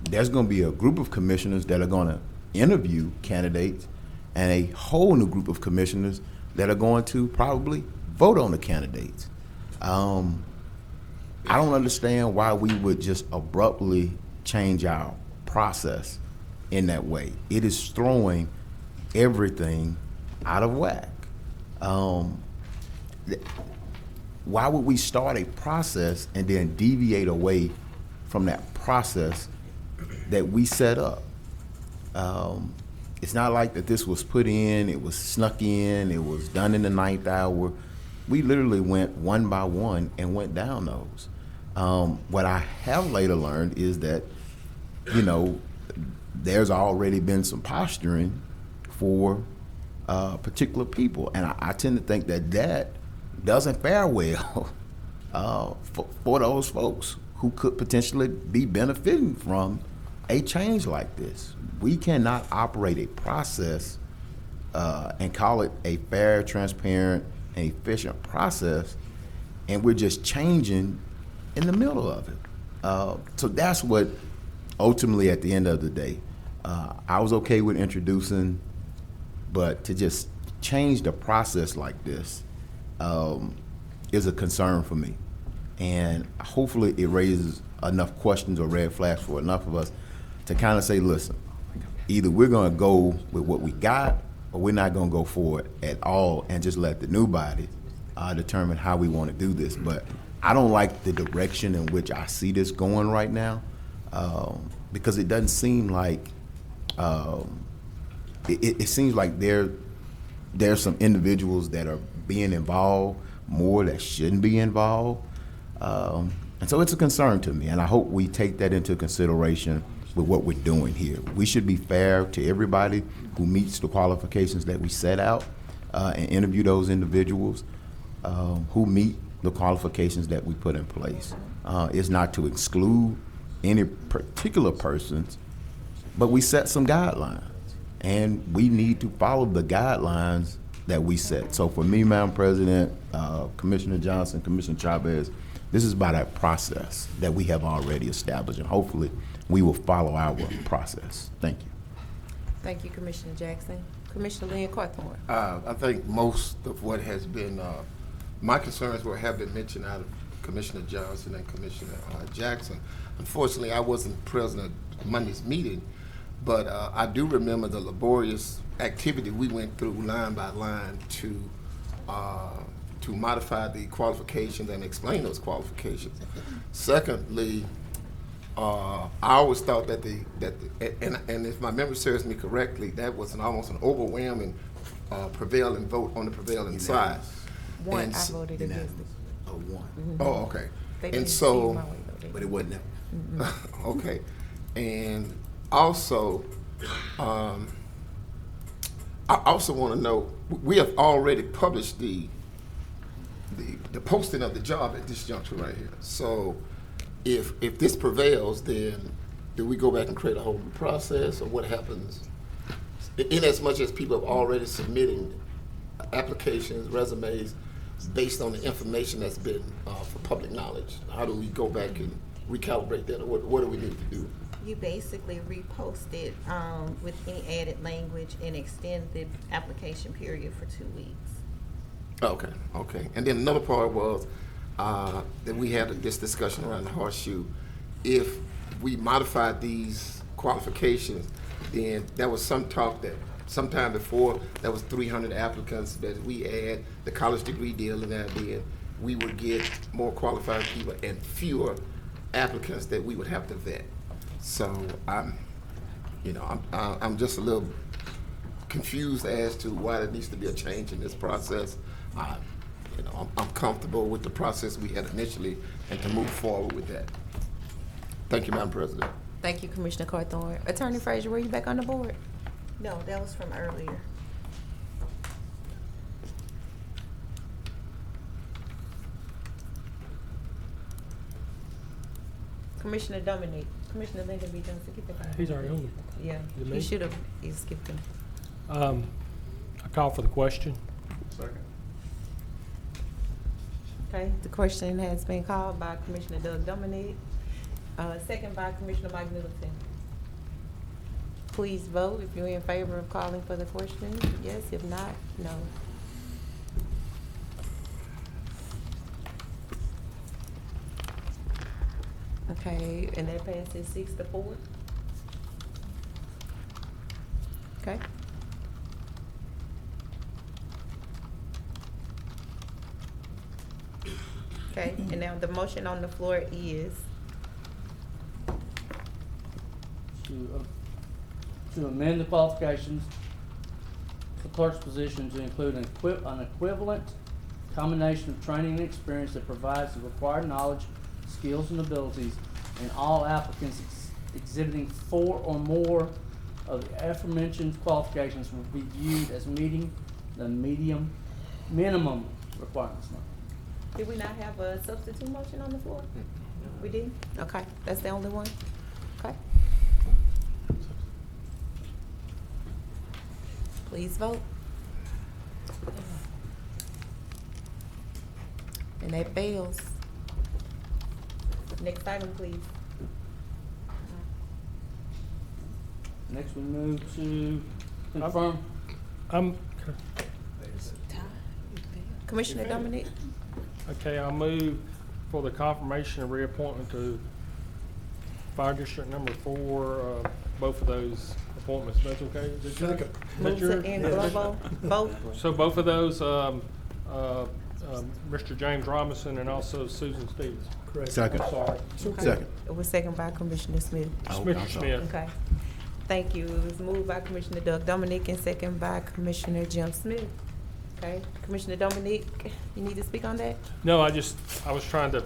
there's gonna be a group of commissioners that are gonna interview candidates and a whole new group of commissioners that are going to probably vote on the candidates. I don't understand why we would just abruptly change our process in that way. It is throwing everything out of whack. Why would we start a process and then deviate away from that process that we set up? It's not like that this was put in, it was snuck in, it was done in the 9th hour. We literally went one by one and went down those. What I have later learned is that, you know, there's already been some posturing for particular people. And I tend to think that that doesn't fare well for those folks who could potentially be benefiting from a change like this. We cannot operate a process and call it a fair, transparent, and efficient process, and we're just changing in the middle of it. So that's what ultimately at the end of the day, I was okay with introducing, but to just change the process like this is a concern for me. And hopefully it raises enough questions or red flags for enough of us to kind of say, listen, either we're gonna go with what we got or we're not gonna go for it at all and just let the new body determine how we wanna do this. But I don't like the direction in which I see this going right now because it doesn't seem like, it seems like there's some individuals that are being involved more that shouldn't be involved. And so it's a concern to me, and I hope we take that into consideration with what we're doing here. We should be fair to everybody who meets the qualifications that we set out and interview those individuals who meet the qualifications that we put in place. It's not to exclude any particular persons, but we set some guidelines, and we need to follow the guidelines that we set. So for me, Madam President, Commissioner Johnson, Commissioner Chavez, this is about that process that we have already established, and hopefully we will follow our process. Thank you. Thank you, Commissioner Jackson. Commissioner Lynn Cawthorn. I think most of what has been, my concerns have been mentioned out of Commissioner Johnson and Commissioner Jackson. Unfortunately, I wasn't present at Monday's meeting, but I do remember the laborious activity we went through line by line to modify the qualifications and explain those qualifications. Secondly, I always thought that and if my memory serves me correctly, that was almost an overwhelming prevailing vote on the prevailing side. One, I voted against it. Oh, one. Mm-hmm. Oh, okay. They And didn't so, see my way, though. But it wasn't that. Mm-hmm. okay. And also, I also want to know, we have already published the posting of the job at this juncture right here. So if this prevails, then do we go back and create a whole new process, or what happens? In as much as people have already submitted applications, resumes, based on the information that's been for public knowledge, how do we go back and recalibrate that, or what do we need to do? You basically repost it with any added language and extend the application period for 2 weeks. Okay, okay. And then another part was that we had this discussion around the horseshoe. If we modified these qualifications, then there was some talk that sometime before there was 300 applicants, that we add the college degree deal in there, then we would get more qualified people and fewer applicants that we would have to vet. So You know, I'm just a little confused as to why there needs to be a change in this process. You know, I'm comfortable with the process we had initially and to move forward with that. Thank you, Madam President. Thank you, Commissioner Carthorne. Attorney Frazier, were you back on the board? No, that was from earlier. Commissioner Dominic, Commissioner Lincoln B. Johnson, keep it going. He's already on. Yeah, Is it he me? should have, he skipped him. I call for the question. Second. Okay, the question has been called by Commissioner Doug Dominic, second by Commissioner Mike Middleton. Please vote if you're in favor of calling for the question. Yes, if not, no. Okay, and that passes 6-4. Okay. Okay, and now the motion on the floor is to amend the qualifications for clerk's position to include an equivalent combination of training and experience that provides the required knowledge, skills, and abilities, and all applicants exhibiting 4 or more of the aforementioned qualifications will be viewed as meeting the minimum requirements. did we not have a substitute motion on the floor? We did? Okay, that's the only one? Okay. Please vote. And that fails. Next item, please. Next, we move to confirm. Commissioner Dominic? Okay, I move for the confirmation and reappointment to Fire District Number 4, both of those appointments. That's okay? Is that yours? Move to end global vote. So both of those, Mr. James Robinson and also Susan Stevens. Correct. Second. I'm sorry. Okay. Second. It was second by Commissioner Smith. Mr. Smith. Okay. Thank you. It was moved by Commissioner Doug Dominic and second by Commissioner Jim Smith. Okay, Commissioner Dominic, you need to speak on that? No, I was trying to,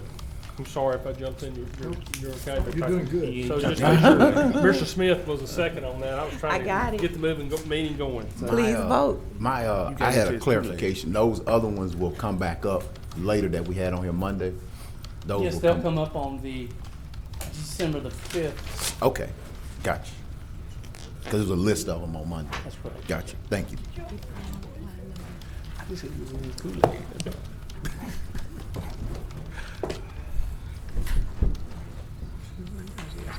I'm sorry if I jumped in, you're okay. You're doing good. So just make sure, Mr. Smith was a second on that. I was I got trying it. to get the meeting going. Please vote. I had a clarification. Those other ones will come back up later that we had on here Monday. Those Yes, will they'll come up on the December the 5th. Okay, gotcha. Because there's a list of them on Monday. That's correct. Gotcha. Thank you.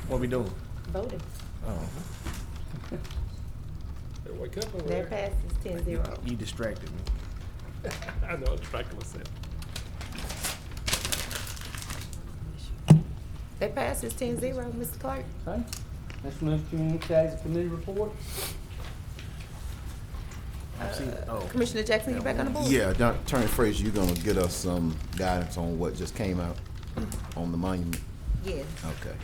What we doing? Voting. Wake up over That there. passes 10-0. You distracted me. I know, it's back to myself. That passes 10-0, Mr. Clark. Okay. Let's move to the committee report. Commissioner Jackson, you back on the board? Yeah, Attorney Frazier, you're gonna get us some guidance on what just came out on the monument? Yes. Okay,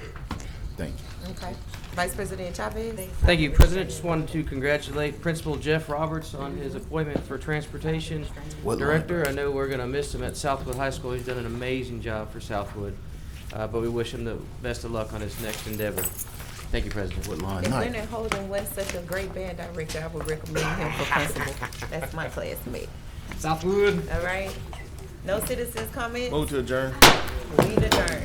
thank you. Okay. Vice President Chavez? Thank you, President. Just wanted to congratulate Principal Jeff Roberts on his appointment for Transportation What Director. line? I know we're gonna miss him at Southwood High School. He's done an amazing job for Southwood. But we wish him the best of luck on his next endeavor. Thank you, President. What line? If Night. Leonard Holden wasn't such a great band director, I would recommend him for principal. That's my classmate. Southwood. All right? No citizens comment? Move to adjourn. We adjourn.